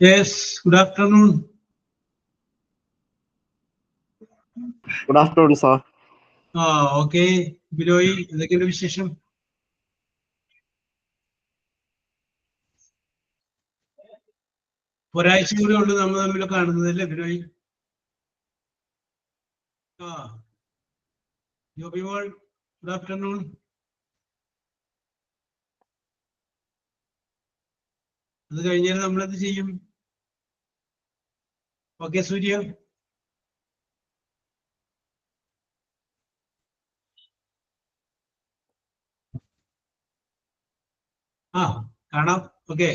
Yes, good afternoon. Good afternoon, sir. Okay. Binoy, എന്തൊക്കെയുണ്ട് വിശേഷം? ഒരാഴ്ച കൂടെ ഉള്ളു നമ്മൾ തമ്മിൽ കാണുന്നതല്ലേ ബിനോയ്? ജോബി മോൾ, ഗുഡ് ആഫ്റ്റർനൂൺ. അത് കഴിഞ്ഞാൽ നമ്മളെന്ത് ചെയ്യും? ഓക്കെ സൂര്യ. കാണാം. ഓക്കെ.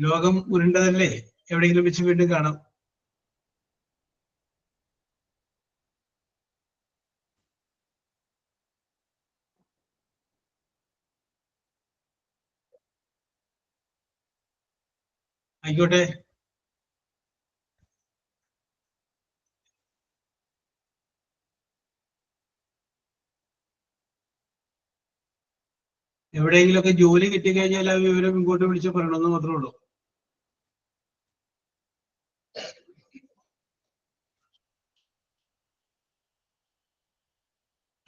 ലോകം ഉരുണ്ടതല്ലേ, എവിടെയെങ്കിലും വെച്ച് വീണ്ടും കാണാം. ആയിക്കോട്ടെ. എവിടെയെങ്കിലുമൊക്കെ ജോലി കിട്ടിക്കഴിഞ്ഞാൽ ആ വിവരം ഇങ്ങോട്ട് വിളിച്ച് പറയണമെന്ന് മാത്രമേ ഉള്ളൂ.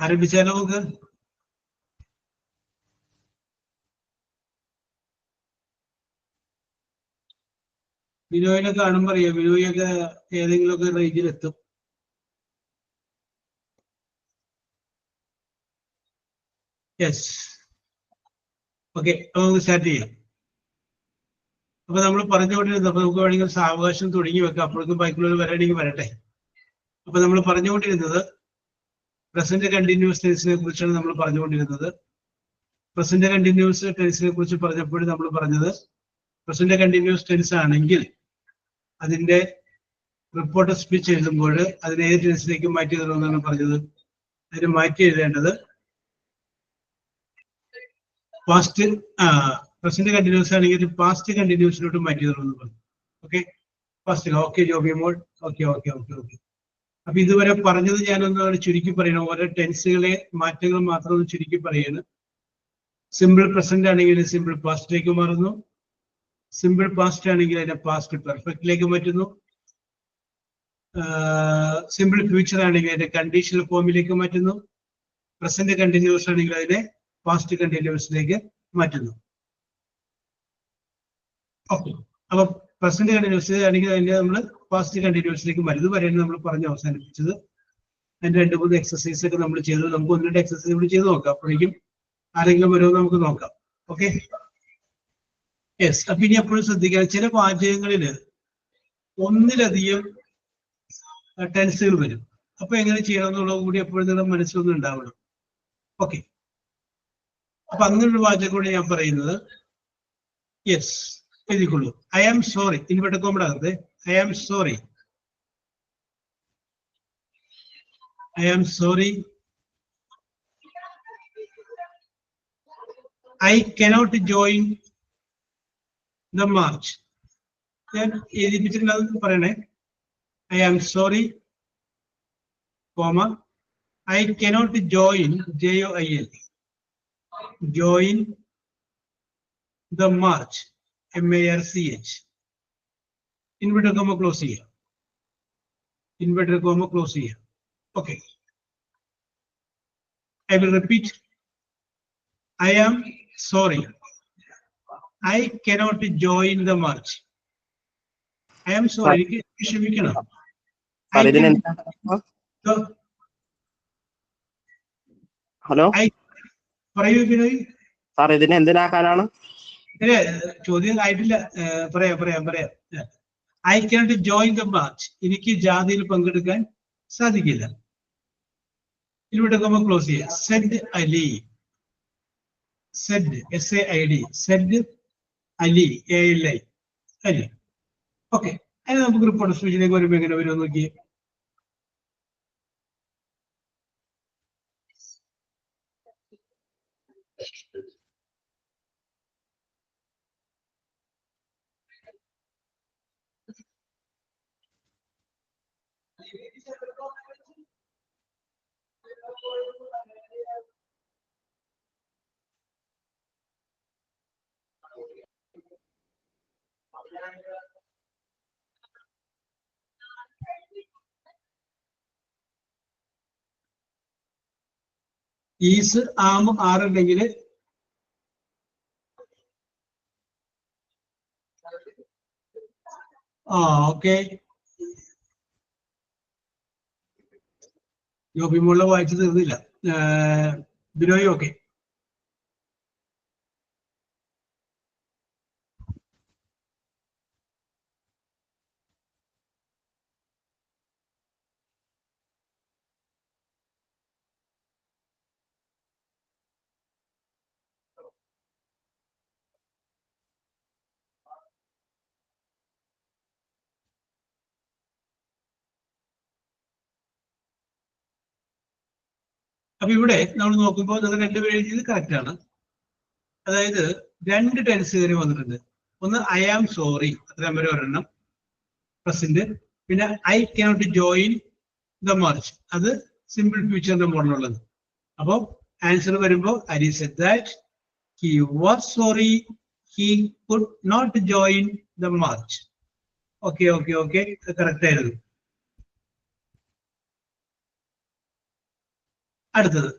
ആരംഭിച്ചാലോ നമുക്ക്? ബിനോയിനെ കാണുമ്പോൾ അറിയാം, ബിനോയൊക്കെ ഏതെങ്കിലുമൊക്കെ റേഞ്ചിൽ എത്തും. യെസ്, ഓക്കെ, നമുക്ക് സ്റ്റാർട്ട് ചെയ്യാം. അപ്പൊ നമ്മൾ പറഞ്ഞുകൊണ്ടിരുന്നത്, അപ്പൊ നമുക്ക് വേണമെങ്കിൽ സാവകാശം തുടങ്ങി വെക്കാം, അപ്പോഴേക്കും ബൈക്കുള്ളിൽ വരണമെങ്കിൽ വരട്ടെ. അപ്പൊ നമ്മൾ പറഞ്ഞുകൊണ്ടിരുന്നത് പ്രസന്റ് കണ്ടിന്യൂസ് ടെൻസിനെ കുറിച്ചാണ് നമ്മൾ പറഞ്ഞുകൊണ്ടിരുന്നത്. പ്രസന്റ് കണ്ടിന്യൂസ് ടെൻസിനെ കുറിച്ച് പറഞ്ഞപ്പോൾ നമ്മൾ പറഞ്ഞത്, പ്രസന്റ് കണ്ടിന്യൂസ് ടെൻസ് ആണെങ്കിൽ അതിന്റെ റിപ്പോർട്ട് സ്പീച്ച് എഴുതുമ്പോൾ അതിനെ ഏത് ടെൻസിലേക്ക് മാറ്റി തരുമെന്നാണ് പറഞ്ഞത്. അതിന് മാറ്റി എഴുതേണ്ടത് പാസ്റ്റ്, പ്രസന്റ് കണ്ടിന്യൂസ് ആണെങ്കിൽ പാസ്റ്റ് കണ്ടിന്യൂസിലോട്ട് മാറ്റി തരുമെന്ന് പറഞ്ഞു. Okay, first. ഓക്കെ ജോബി മോൾ, ഓക്കെ ഓക്കെ ഓക്കെ ഓക്കെ. അപ്പൊ ഇതുവരെ പറഞ്ഞത് ഞാനൊന്ന് ചുരുക്കി പറയണം. ഓരോ ടെൻസുകളെ മാറ്റങ്ങൾ മാത്രം ഒന്ന് ചുരുക്കി പറയാണ്. സിമ്പിൾ പ്രസന്റ് ആണെങ്കിൽ സിമ്പിൾ പാസ്റ്റിലേക്ക് മാറുന്നു. സിമ്പിൾ പാസ്റ്റ് ആണെങ്കിൽ അതിനെ പാസ്റ്റ് പെർഫെക്റ്റിലേക്ക് മാറ്റുന്നു. സിമ്പിൾ ഫ്യൂച്ചർ ആണെങ്കിൽ അതിന്റെ കണ്ടീഷണൽ ഫോമിലേക്ക് മാറ്റുന്നു. പ്രസന്റ് കണ്ടിന്യൂസ് ആണെങ്കിൽ അതിനെ പാസ്റ്റ് കണ്ടിന്യൂസിലേക്ക് മാറ്റുന്നു. ഓക്കെ, അപ്പൊ പ്രസന്റ് കണ്ടിന്യൂസ് ആണെങ്കിൽ അതിനെ നമ്മൾ പാസ്റ്റ് കണ്ടിന്യൂസിലേക്ക് മാറ്റും. ഇതുവരെയാണ് നമ്മൾ പറഞ്ഞ് അവസാനിപ്പിച്ചത്. അതിന്റെ 2-3 എക്സസൈസ് ഒക്കെ നമ്മൾ ചെയ്തു. നമുക്ക് 1-2 എക്സസൈസ് കൂടി ചെയ്ത് നോക്കാം, അപ്പോഴേക്കും ആരെങ്കിലും വരുമോ നമുക്ക് നോക്കാം. Okay, yes. അപ്പൊ ഇനി എപ്പോഴും ശ്രദ്ധിക്കുക, ചില വാചകങ്ങളിൽ ഒന്നിലധികം ടെൻസുകൾ വരും. അപ്പൊ എങ്ങനെ ചെയ്യണം എന്നുള്ളത് കൂടി എപ്പോഴും നിങ്ങളുടെ മനസ്സിലൊന്നും ഉണ്ടാവണം. ഓക്കെ, അപ്പൊ അങ്ങനൊരു വാചകം കൂടി ഞാൻ പറയുന്നത്, യെസ് എഴുതിക്കൊള്ളൂ. ഐ ആം സോറി, ഇൻവെർട്ടഡ് കോമഡാകരുത്. I am sorry, I am sorry. I cannot join the march. ഞാൻ എഴുതിപ്പിച്ചിട്ടുള്ളത് പറയണേ. I am sorry, comma, I cannot join, JOIN, join the march, MARCH. Inverted comma close here. Inverted comma close here. Okay, I will repeat. I am sorry, I cannot join the march. I am sorry. ക്ഷമിക്കണം. Hello, പറയൂ Binoy. Sir ഇതിനെ എന്തിനാക്കാനാണ്? ചോദ്യം ആയിട്ടില്ല, പറയാം. I cannot join the march, എനിക്ക് ജാഥയിൽ പങ്കെടുക്കാൻ സാധിക്കില്ല. ഇവിടെ ക്ലോസ് ചെയ്യാം. Said Ali, said SAID, said Ali, ALI, Ali. Okay, അതിന് നമുക്ക് റിപ്പോർട്ട് സൂചനയ്ക്ക് വരുമ്പോ എങ്ങനെ വരുമോ നോക്കി. Is am ആറുണ്ടെങ്കിൽ okay. ജോബിമുള്ള വായിച്ചു തീർന്നില്ല. ബിനോയ് ഓക്കെ. അപ്പൊ ഇവിടെ നമ്മൾ നോക്കുമ്പോൾ നിങ്ങൾ രണ്ടുപേരും എഴുതിയത് കറക്റ്റ് ആണ്. അതായത് രണ്ട് ടെൻസ് കയറി വന്നിട്ടുണ്ട്. ഒന്ന് ഐ ആം സോറി, അത്രയും വരെ ഒരെണ്ണം പ്രസന്റ്. പിന്നെ I cannot join the march, അത് സിമ്പിൾ ഫ്യൂച്ചറിന്റെ മോഡലുള്ളത്. അപ്പോൾ ആൻസർ വരുമ്പോൾ Hari said that he was sorry he could not join the march. Okay okay okay, correct ആയിരുന്നു. അടുത്തത്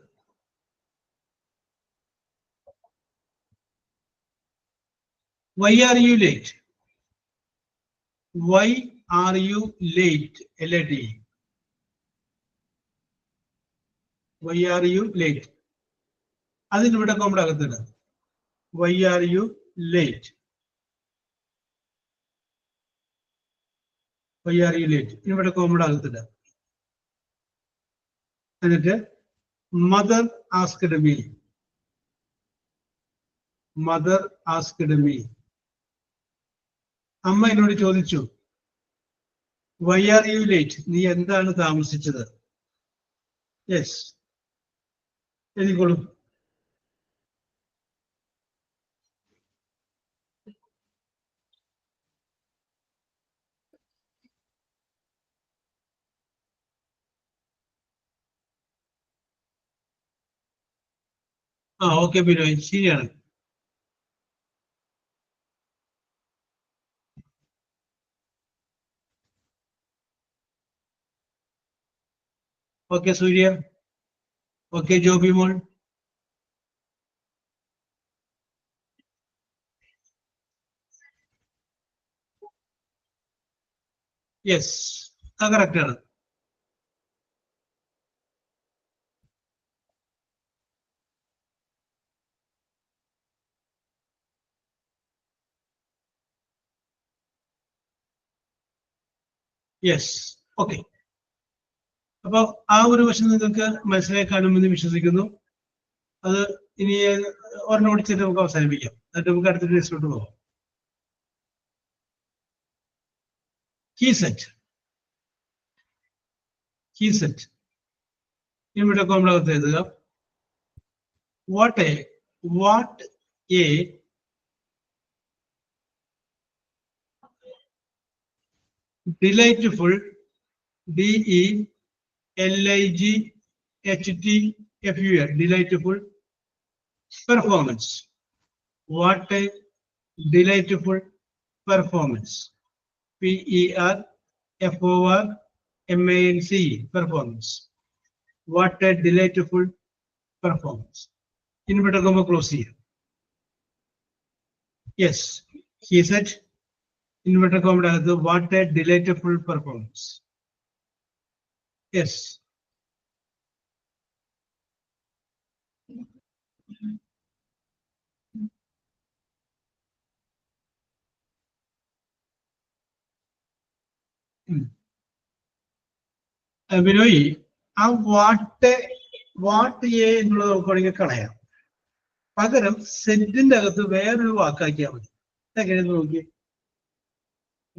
why are you late? Why are you late? LAT. Why are you late? അതിനിവിടെ കോമഡ് ആകത്തില്ല. Why are you late? Why are you late? ഇവിടെ കോമഡ് ആകത്തില്ല. എന്നിട്ട് mother asked me. Mother asked me. അമ്മ എന്നോട് ചോദിച്ചു വൈ ആർ യു ലേറ്റ്, നീ എന്താണ് താമസിച്ചത്? യെസ്, എഴുതിക്കോളൂ. ഓക്കെ ബിനോയ്, ശരിയാണ്. ഓക്കെ സൂര്യ, ഓക്കെ ജോബി മോൾ. യെസ്, അത് കറക്റ്റ് ആണ്. Yes, okay. അപ്പൊ ആ ഒരു വശം നിങ്ങൾക്ക് മനസ്സിലായി കാണുമെന്ന് വിശ്വസിക്കുന്നു. അത് ഇനി ഒരെണ്ണം ഓടിച്ചിട്ട് നമുക്ക് അവസാനിപ്പിക്കാം. എന്നിട്ട് നമുക്ക് അടുത്തൊരു ലിസ്റ്റിലോട്ട് പോകാം. He said. He said. ഇവിടെ കോമളകത്ത് എഴുതുക. What a delightful DELIGHTFUL delightful performance. What a delightful performance. PERFORMANCE performance. What a delightful performance. Inverted comma close here. Yes, he said. Inverted comma what a delightful performance. Yes. Binoy, ആ what A എന്നുള്ളത് നോക്കുകയാണെങ്കിൽ കളയാം. പകരം സെന്റിന്റെ അകത്ത് വേറൊരു വാക്കാക്കിയാൽ മതി. എങ്ങനെയെന്ന് നോക്കിയേ.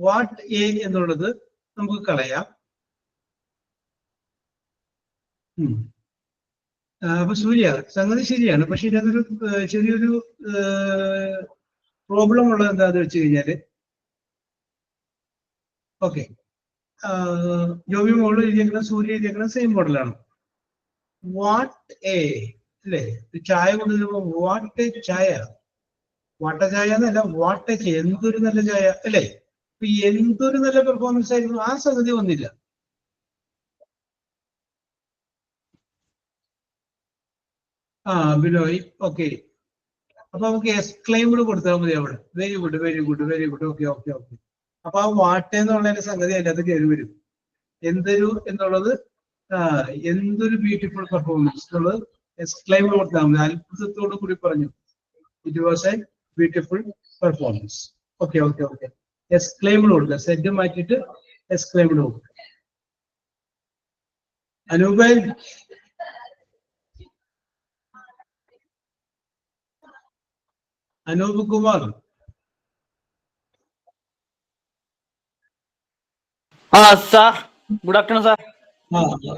വാട്ട് എ എന്നുള്ളത് നമുക്ക് കളയാം. അപ്പൊ സൂര്യ, സംഗതി ശരിയാണ്. പക്ഷെ ഇതിനകത്തൊരു ചെറിയൊരു പ്രോബ്ലം ഉള്ളത് എന്താന്ന് വെച്ച് കഴിഞ്ഞാല്, ഓക്കെ, ജോബി മോള് എഴുതിയേക്കണം, സൂര്യ എഴുതിയേക്കണം സെയിം മോഡലാണ്. വാട്ട് എ അല്ലേ, ചായ കൊണ്ടുവരുമ്പോ വാട്ട് എ ചായ, വാട്ട ചായ എന്നല്ല, വാട്ടയ്ക്ക് എന്തൊരു നല്ല ചായ അല്ലേ? ഇപ്പൊ എന്തൊരു നല്ല പെർഫോമൻസ് ആയിരുന്നു, ആ സംഗതി വന്നില്ല. ബിനോയ്, ഓക്കെ. അപ്പൊ നമുക്ക് എക്സ്ക്ലൈംഡ് കൊടുത്താൽ മതി അവിടെ. Very good, very good, very good. Okay okay okay. അപ്പൊ ആ വാട്ട എന്നുള്ളതിന്റെ സംഗതി അതിൻ്റെ അകത്ത് കയറി വരും. എന്തൊരു എന്നുള്ളത് എന്തൊരു ബ്യൂട്ടിഫുൾ പെർഫോമൻസ് എന്നുള്ളത് എക്സ്ക്ലൈംഡ് കൊടുത്താൽ മതി. അത്ഭുതത്തോടു കൂടി പറഞ്ഞു, it was A beautiful performance. Okay okay okay. Exclaimed കൊടുക്കുക, സെറ്റ് മാറ്റിയിട്ട് എക്സ്ക്ലൈംഡ് കൊടുക്കുക. Anoop, Anoop Kumar. Sir, good afternoon sir.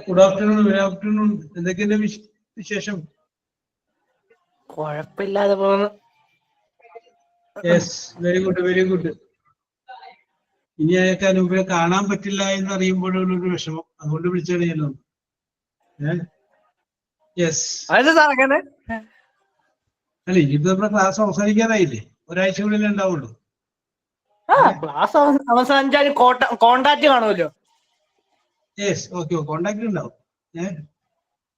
Good afternoon, good afternoon. എന്തൊക്കെയുണ്ട് വിശേഷം? കുഴപ്പമില്ലാതെ പോകുന്നു. Yes, very good, very good. ഇനി അയാൾക്ക് അനൂപിനെ കാണാൻ പറ്റില്ല എന്ന് അറിയുമ്പോഴുള്ളൊരു വിഷമം, അതുകൊണ്ട് വിളിച്ചാണ് ഞാൻ. യെസ്. അല്ല, ഇനിയിപ്പോ നമ്മുടെ ക്ലാസ് അവസാനിക്കാനായില്ലേ? ഒരാഴ്ചക്കുള്ളിൽ ഉണ്ടാവുള്ളൂ. ക്ലാസ് അവസാനിച്ചാൽ കോണ്ടാക്ട് കാണുമല്ലോ. യെസ്, ഓക്കെ, കോണ്ടാക്ട് ഉണ്ടാവും.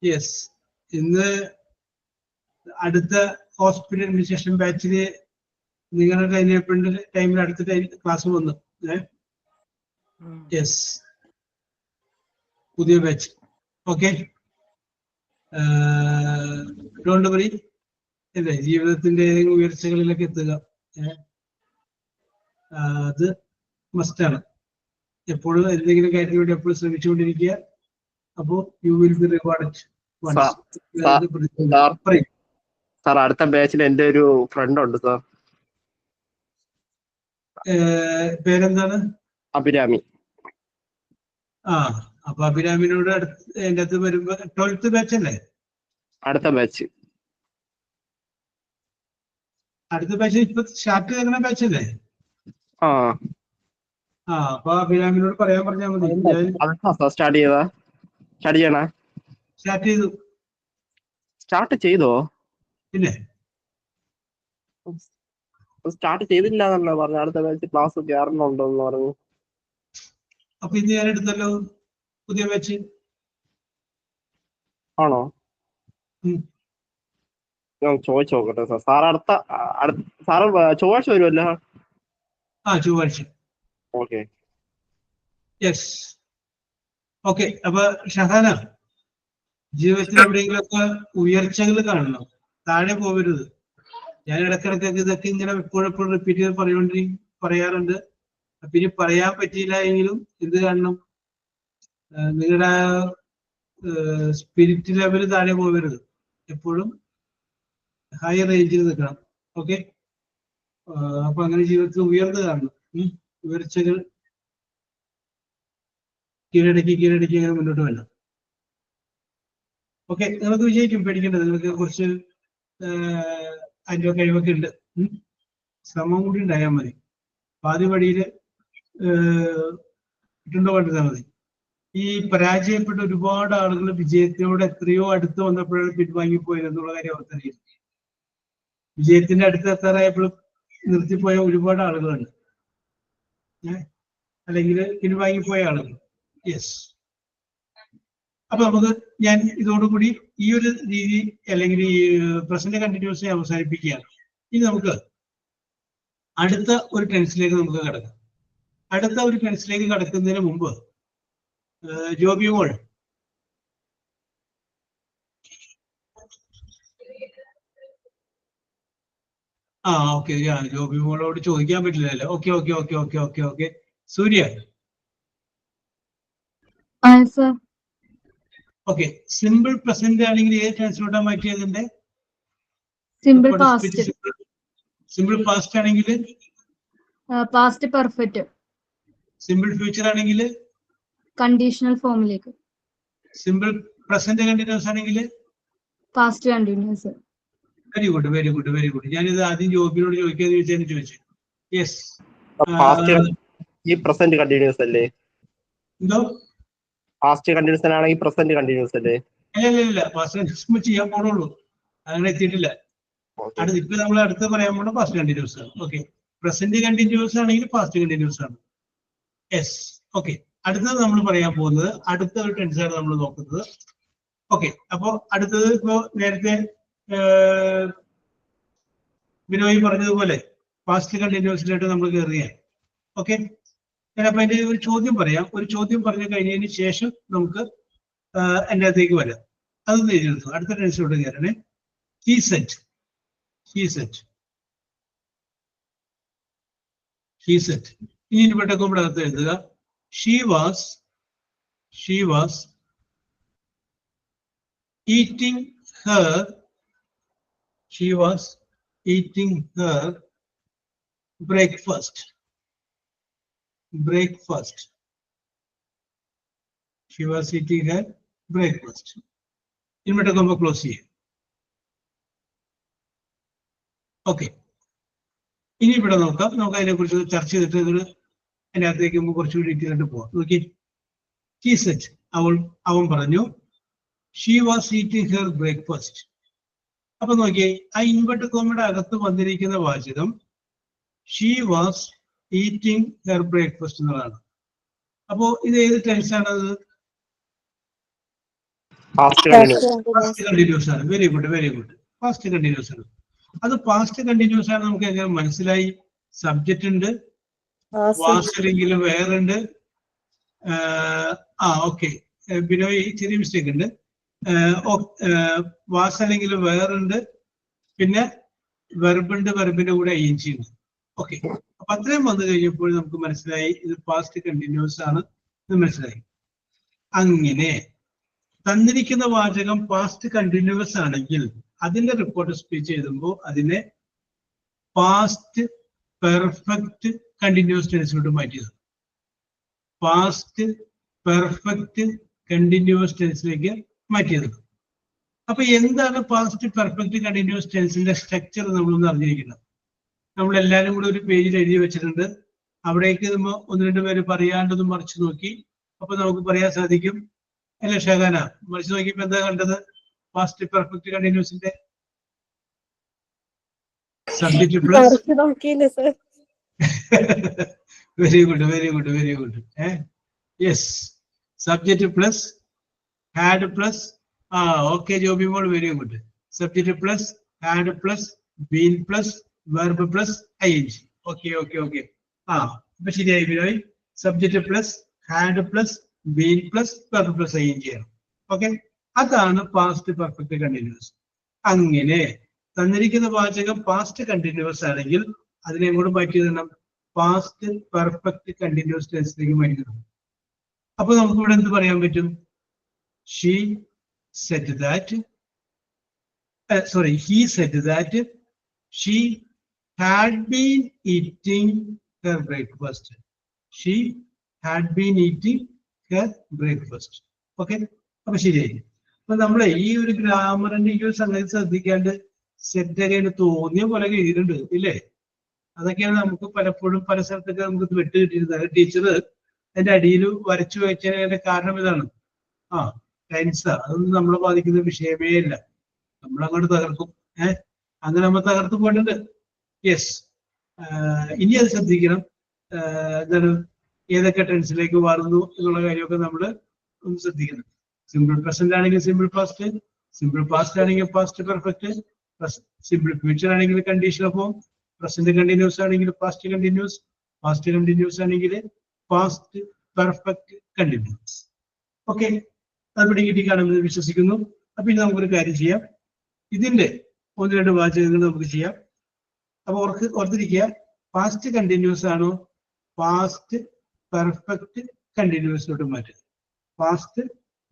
യെസ്. ഇന്ന് അടുത്ത ഹോസ്പിറ്റൽ അഡ്മിനിസ്ട്രേഷൻ ബാച്ചില് നിങ്ങളുടെ ടൈമിൽ അടുത്ത ക്ലാസ് വന്നു. യെസ്, പുതിയ ബാച്ച്. Okay, don't worry. അല്ലേ, ജീവിതത്തിന്റെ ഏതെങ്കിലും ഉയർച്ചകളിലൊക്കെ എത്തുക, അത് മസ്റ്റാണ്. എപ്പോഴും എന്തെങ്കിലും കാര്യത്തിന് വേണ്ടി എപ്പോഴും ശ്രമിച്ചുകൊണ്ടിരിക്കുക. അപ്പോ you will be rewarded. Sir, അടുത്ത ബാച്ചിൽ എന്റെ ഒരു ഫ്രണ്ട് ഉണ്ട് സാർ. പേരെന്താണ്? അഭിരാമി. അപ്പൊ അഭിരാമിനോട് അതിന്റെ അകത്ത് വരുമ്പോ 12th ബാച്ച് അല്ലേ? അടുത്ത ബാച്ച് ഇപ്പൊ സ്റ്റാർട്ട് ചെയ്യുന്ന ബാച്ച് അല്ലേ? അപ്പൊ അഭിരാമിനോട് പറയാൻ പറഞ്ഞാൽ മതി. സ്റ്റാർട്ട് ചെയ്യണ സ്റ്റാർട്ട് ചെയ്തോ? പിന്നെ സ്റ്റാർട്ട് ചെയ്തില്ല എന്നല്ല പറഞ്ഞു. അടുത്ത ബാച്ച് ക്ലാസ് കയറണുണ്ടെന്ന് പറഞ്ഞു. അപ്പൊ ഇന്ന് ഞാൻ എടുത്തല്ലോ പുതിയ ബാച്ച്. ആണോ? ഞാൻ ചോദിച്ചു നോക്കട്ടെ സാർ. സാറ് ചൊവ്വാഴ്ച വരുമല്ലോ? ചൊവ്വാഴ്ച. ഓക്കെ. Yes, okay. അപ്പൊ ഷഹാന, ജീവിതത്തിൽ എവിടെയെങ്കിലുമൊക്കെ ഉയർച്ചകൾ കാണണം, താഴെ പോകരുത്. ഞാൻ ഇടക്കിടക്കൊക്കെ ഇതൊക്കെ ഇങ്ങനെ എപ്പോഴെപ്പോഴും റിപ്പീറ്റ് ചെയ്ത് പറയാറുണ്ട്. പിന്നെ പറയാൻ പറ്റിയില്ല എങ്കിലും എന്ത് കാണണം? നിങ്ങളുടെ സ്പിരിറ്റ് ലെവൽ താഴെ പോകരുത്, എപ്പോഴും ഹൈ റേഞ്ചിൽ നിൽക്കണം. ഓക്കെ, അപ്പൊ അങ്ങനെ ജീവിതത്തിൽ ഉയർന്നു കാണണം. ഉയർച്ചകൾ കീഴടക്കി അങ്ങനെ മുന്നോട്ട് വരണം. ഓക്കെ, നിങ്ങൾക്ക് വിജയിക്കും, പേടിക്കേണ്ടത്. നിങ്ങൾക്ക് കുറച്ച് അതിൻ്റെ കഴിവൊക്കെ ഉണ്ട്. ശ്രമം കൂടി ഉണ്ടായാൽ മതി. പാതി വഴിയിൽ ഇട്ടുകൊണ്ടിരുന്നാൽ മതി. ഈ പരാജയപ്പെട്ട ഒരുപാട് ആളുകൾ വിജയത്തിനോട് എത്രയോ അടുത്ത് വന്നപ്പോഴാണ് പിൻവാങ്ങിപ്പോയത് എന്നുള്ള കാര്യം അവർക്കറിയില്ല. വിജയത്തിന്റെ അടുത്ത് എത്താറായപ്പോഴും നിർത്തിപ്പോയ ഒരുപാട് ആളുകളുണ്ട്, അല്ലെങ്കിൽ പിൻവാങ്ങിപ്പോയ ആളുകൾ. യെസ്. അപ്പൊ ഞാൻ ഇതോടുകൂടി ഈ ഒരു രീതി അല്ലെങ്കിൽ ഈ പ്രസന്റ് കണ്ടിന്യൂസിനെ അവസാനിപ്പിക്കുകയാണ്. ഇനി നമുക്ക് അടുത്ത ഒരു ടെൻസിലേക്ക് നമുക്ക് കടക്കാം. അടുത്ത ഒരു ടെൻസിലേക്ക് കടക്കുന്നതിന് മുമ്പ് ജോബി മോൾ, ഓക്കെ. ജോബി മോളോട് ചോദിക്കാൻ പറ്റില്ലല്ലോ. Okay okay okay okay okay okay. Surya, okay. Simple present ആണെങ്കിൽ ഏത് ടെൻസിലോട്ടാ മാറ്റിയതിന്റെ? Simple past. സിമ്പിൾ പാസ്റ്റ് ആണെങ്കിൽ പാസ്റ്റ് പെർഫെക്റ്റ്. സിമ്പിൾ ഫ്യൂച്ചർ ആണെങ്കിൽ കണ്ടീഷണൽ ഫോമിലേക്ക്. സിമ്പിൾ പ്രസന്റ് കണ്ടിന്യൂസ് ആണെങ്കിൽ past continuous. Very good, very good, very good. ഞാനിത് ആദ്യം ജോബിനോട് ചോദിക്കാന്ന് ചോദിച്ചു. യെസ്. ഈ പ്രസന്റ് കണ്ടിന്യൂസ് അല്ലേ? എന്തോ? പാസ്റ്റ് കണ്ടിന്യൂസ് ആണെങ്കിൽ പ്രസന്റ് കണ്ടിന്യൂസ് അല്ലേ? ഇല്ല, പാസ്റ്റ് കണ്ടിന്യൂസ് ചെയ്യാൻ പോണുള്ളൂ, അങ്ങനെ എത്തിയിട്ടില്ല. അടുത്ത് ഇപ്പൊ നമ്മൾ അടുത്ത് പറയാൻ പോകുന്ന പാസ്റ്റ് കണ്ടിന്യൂസ് ആണ്. ഓക്കെ, പ്രസന്റ് കണ്ടിന്യൂസ് ആണെങ്കിൽ പാസ്റ്റ് കണ്ടിന്യൂസ് ആണ്. യെസ്. ഓക്കെ, അടുത്തത് നമ്മൾ പറയാൻ പോകുന്നത് അടുത്ത ഒരു ടെൻസ് ആണ് നമ്മൾ നോക്കുന്നത്. ഓക്കെ, അപ്പോ അടുത്തത് ഇപ്പോ നേരത്തെ ബിനോയ് പറഞ്ഞതുപോലെ പാസ്റ്റ് കണ്ടിന്യൂസിലായിട്ട് നമ്മൾ കയറുകയാണ്. ഓക്കെ, ഞാനപ്പോ അതിന്റെ ഒരു ചോദ്യം പറയാം. ഒരു ചോദ്യം പറഞ്ഞു കഴിഞ്ഞതിന് ശേഷം നമുക്ക് എൻ്റെ അകത്തേക്ക് വരാം. അതൊന്ന് എഴുതിയെടുത്തു. അടുത്ത ടെൻസിലോട്ട് കയറണേ. He said, he said, he said. ഇനി ഇൻവെർട്ടഡ് കോമയുടെ അകത്ത് എഴുതുക she was, she was eating her, she was eating her breakfast, breakfast, she was eating her breakfast. Inverted comma close ചെയ്യും. ഓക്കെ, ഇനി ഇവിടെ നോക്കാം. നമുക്ക് അതിനെ കുറിച്ച് ചർച്ച ചെയ്തിട്ട് ഇതിന് അതിനകത്തേക്ക് നമുക്ക് കുറച്ചുകൂടി ഡീറ്റെയിൽ ആയിട്ട് പോവാം. നോക്കി, he said, അവൻ പറഞ്ഞു she was eating her breakfast. അപ്പൊ നോക്കിയേ, ആ ഇൻവെർട്ടഡ് കോമയുടെ അകത്ത് വന്നിരിക്കുന്ന വാചകം she was eating her breakfast എന്നുള്ളതാണ്. അപ്പോ ഇത് ഏത് ടെൻസ് ആണത്? പാസ്റ്റ് കണ്ടിന്യൂസ് ആണ്. Very good, very good. Past continuous ആണ്. അത് പാസ്റ്റ് കണ്ടിന്യൂസ് ആണ്. നമുക്ക് എങ്ങനെ മനസ്സിലായി? സബ്ജക്റ്റ് ഉണ്ട്, വാസ് അല്ലെങ്കിൽ വേറുണ്ട്. ഓക്കെ, ബിനോയ് ചെറിയ മിസ്റ്റേക്ക് ഉണ്ട്. വാസ് അല്ലെങ്കിൽ വേറുണ്ട്, പിന്നെ വെർബുണ്ട്, വെർബിന്റെ കൂടെ ing ഉണ്ട്. ഓക്കെ, അപ്പൊ അത്രയും വന്നു കഴിഞ്ഞപ്പോൾ നമുക്ക് മനസ്സിലായി ഇത് പാസ്റ്റ് കണ്ടിന്യൂസ് ആണ് എന്ന് മനസ്സിലായി. അങ്ങനെ തന്നിരിക്കുന്ന വാചകം പാസ്റ്റ് കണ്ടിന്യൂസ് ആണെങ്കിൽ അതിന്റെ റിപ്പോർട്ട് സ്പീച്ച് എഴുതുമ്പോൾ അതിനെ പാസ്റ്റ് പെർഫെക്റ്റ് കണ്ടിന്യൂസ് ടെൻസിലോട്ട് മാറ്റിയത്. പാസ്റ്റ് പെർഫെക്റ്റ് കണ്ടിന്യൂസ് ടെൻസിലേക്ക് മാറ്റിയത്. അപ്പൊ എന്താണ് പാസ്റ്റ് പെർഫെക്റ്റ് കണ്ടിന്യൂസ് ടെൻസിന്റെ സ്ട്രക്ചർ നമ്മളൊന്ന് അറിഞ്ഞിരിക്കണം. നമ്മളെല്ലാരും കൂടെ ഒരു പേജിൽ എഴുതി വെച്ചിട്ടുണ്ട്. അവിടേക്ക് നമ്മൾ ഒന്ന് രണ്ട് പേര് പറയാണ്ടൊന്ന് മറിച്ച് നോക്കി. അപ്പൊ നമുക്ക് പറയാൻ സാധിക്കും, അല്ലെ ഷഹാന? മറിച്ച് നോക്കിയപ്പോ എന്താ കണ്ടത്? പാസ്റ്റ് പെർഫെക്റ്റ് കണ്ടിന്യൂസിന്റെ subject plus very good, very good, very good. Yes, subject plus had plus okay Joby മോൾ, very good. Subject plus had plus been plus verb plus ing. Okay okay okay, ഇപ്പൊ ശരിയായി Binoy. Subject plus had plus been plus verb plus ing ആണ്. Okay, അതാണ് past perfect continuous. അങ്ങനെ തന്നിരിക്കുന്ന വാചകം past continuous ആണെങ്കിൽ അതിനെ കൂടെ മാറ്റി തരണം, പാസ്റ്റ് പെർഫെക്റ്റ് കണ്ടിന്യൂസ് ടെൻസിലേക്ക് മാറ്റി തരണം. അപ്പൊ നമുക്ക് ഇവിടെ എന്ത് പറയാൻ പറ്റും? She said that, he said that she had been eating her breakfast. She had been eating her breakfast. Okay, അപ്പൊ ശരിയായി. അപ്പൊ നമ്മളെ ഈ ഒരു ഗ്രാമറിന്റെ ഈ ഒരു സംഗതി ശ്രദ്ധിക്കാണ്ട് സെറ്റൊക്കെ തോന്നിയ പോലെ എഴുതിയിട്ടുണ്ട് ഇല്ലേ? അതൊക്കെയാണ് നമുക്ക് പലപ്പോഴും പല സ്ഥലത്തൊക്കെ നമുക്ക് വിട്ട് കിട്ടിയിരുന്നത്. ടീച്ചർ അതിന്റെ അടിയിൽ വരച്ചു വെച്ചതിന്റെ കാരണം ഇതാണ്. ടെൻസ് അതൊന്നും നമ്മളെ ബാധിക്കുന്ന വിഷയമേ ഇല്ല. നമ്മളങ്ങോട്ട് തകർക്കും. അങ്ങനെ നമ്മൾ തകർത്ത് പോയിട്ടുണ്ട്. യെസ്, ഇനി അത് ശ്രദ്ധിക്കണം. എന്താണ്, ഏതൊക്കെ ടെൻസിലേക്ക് മാറുന്നു എന്നുള്ള കാര്യമൊക്കെ നമ്മൾ ഒന്ന് ശ്രദ്ധിക്കണം. സിമ്പിൾ പ്രസന്റ് ആണെങ്കിൽ സിമ്പിൾ പാസ്റ്റ്, സിമ്പിൾ പാസ്റ്റ് ആണെങ്കിൽ പാസ്റ്റ് പെർഫെക്റ്റ്, സിമ്പിൾ ഫ്യൂച്ചർ ആണെങ്കിൽ കണ്ടീഷണൽ ഫോം, പ്രസന്റ് കണ്ടിന്യൂസ് ആണെങ്കിൽ പാസ്റ്റ് കണ്ടിന്യൂസ്, പാസ്റ്റ് കണ്ടിന്യൂസ് ആണെങ്കിൽ പാസ്റ്റ് പെർഫെക്റ്റ് കണ്ടിന്യൂസ്. ഓക്കെ, അത് പിടി കാണുമെന്ന് വിശ്വസിക്കുന്നു. അപ്പൊ ഇനി നമുക്കൊരു കാര്യം ചെയ്യാം. ഇതിന്റെ ഒന്ന് രണ്ട് വാചകങ്ങൾ നമുക്ക് ചെയ്യാം. അപ്പൊ ഓർത്തിരിക്കുക, പാസ്റ്റ് കണ്ടിന്യൂസ് ആണോ പാസ്റ്റ് പെർഫെക്റ്റ് കണ്ടിന്യൂസിലോട്ട് മാറ്റുക. പാസ്റ്റ്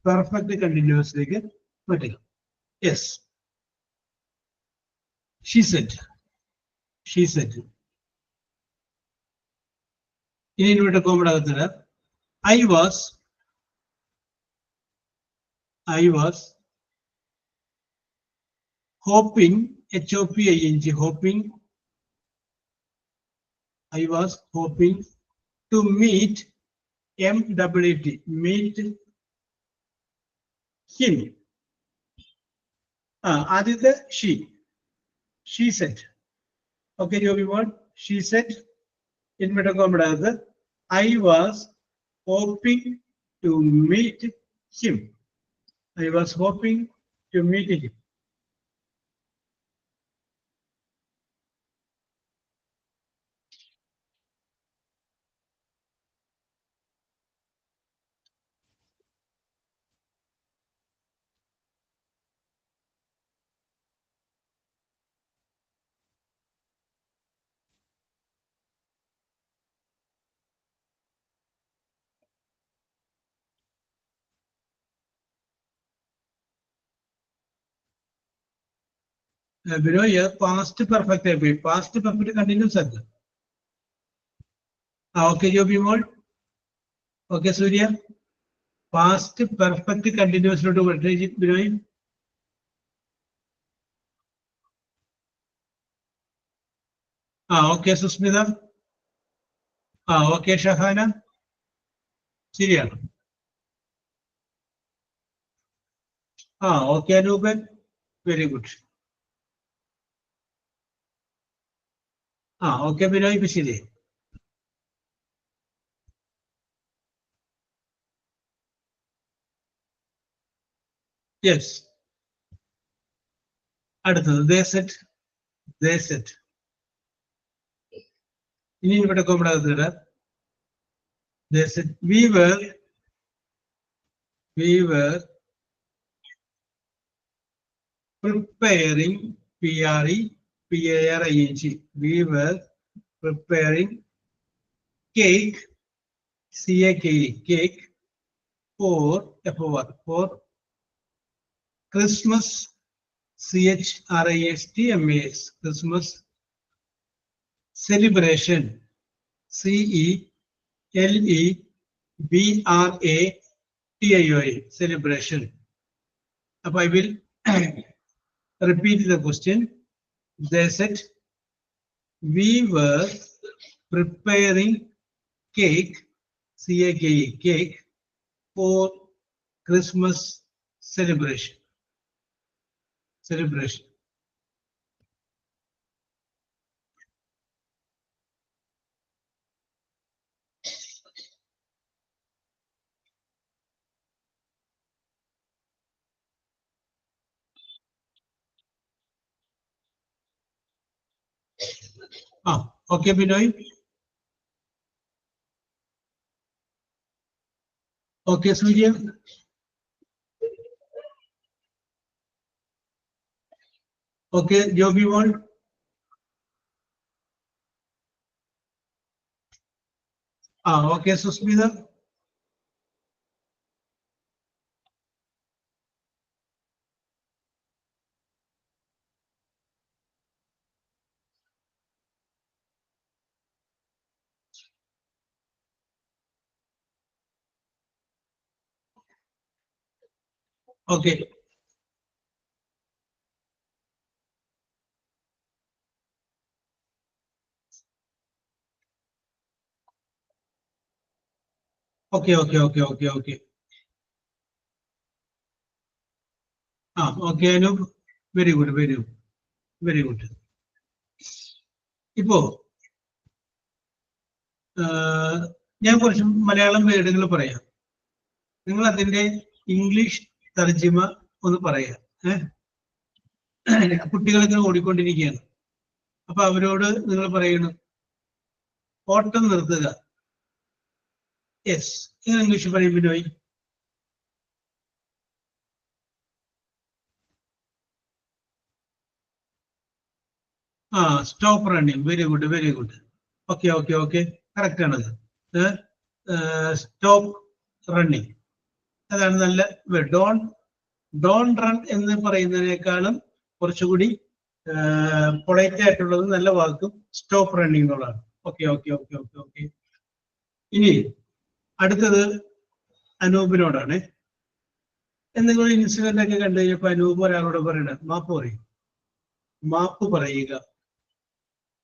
പെർഫെക്റ്റ് കണ്ടിന്യൂസിലേക്ക് മാറ്റുക. Yes, she set, she set. ഇനി ഇവിടെ കോമഡ് ആകത്തില്ല. I was hoping, HOPING, hoping. I was hoping to meet MWT, meet him. ആദ്യത്തെ she, she said. Okay, Joby, what? She said, inverted comma, I was hoping to meet him. I was hoping to meet him. Below here, past perfect. Past perfect continuous. Okay, Joby, what? Okay, Surya. Past perfect continuous to what? Below. Okay, Susmita. Okay, Shahana. Syria. Okay, Anuban. Very good. Okay, Binoy Pishide. Yes. അടുത്തത് they said. ഇനി ഇവിടെ കോമ്പടാകത്തില്ല. They said we were preparing PARING. We were preparing cake cake for Christmas CHRISTMAS Christmas celebration CELEBRATION celebration. I will repeat the question. They said we were preparing cake cake for Christmas celebration. Okay, Binoy. Okay, Surya. Okay, Joby, one. Okay, Susmita. Okay. Okay. Okay, Anup. Very good. ഇപ്പോ ഞാൻ കുറച്ച് മലയാളം വേർഡുകൾ പറയാം. നിങ്ങൾ അതിന്റെ English തർജിമ ഒന്ന് പറയാം. കുട്ടികളൊക്കെ ഓടിക്കൊണ്ടിരിക്കുകയാണ്. അപ്പൊ അവരോട് നിങ്ങൾ പറയണം ഓട്ടം നിർത്തുക. യെസ്, നിങ്ങൾ ഇംഗ്ലീഷ് പറയും Binoy. Stop running. Very good. Okay correct ആണത്. സ്റ്റോപ്പ് റണ്ണിങ് അതാണ് നല്ല. ഡോൺ റൺ എന്ന് പറയുന്നതിനേക്കാളും കുറച്ചുകൂടി പൊളൈറ്റ് ആയിട്ടുള്ളത് നല്ല വാക്കും സ്റ്റോപ്പ് റണ്ണിങ് എന്നുള്ളതാണ്. ഓക്കെ. ഇനി അടുത്തത് അനൂപിനോടാണ്. എന്തെങ്കിലും ഇൻസിഡന്റ് ഒക്കെ കണ്ടു കഴിഞ്ഞപ്പോ അനൂപ് ഒരാളോട് പറയണ മാപ്പ് പറയുക.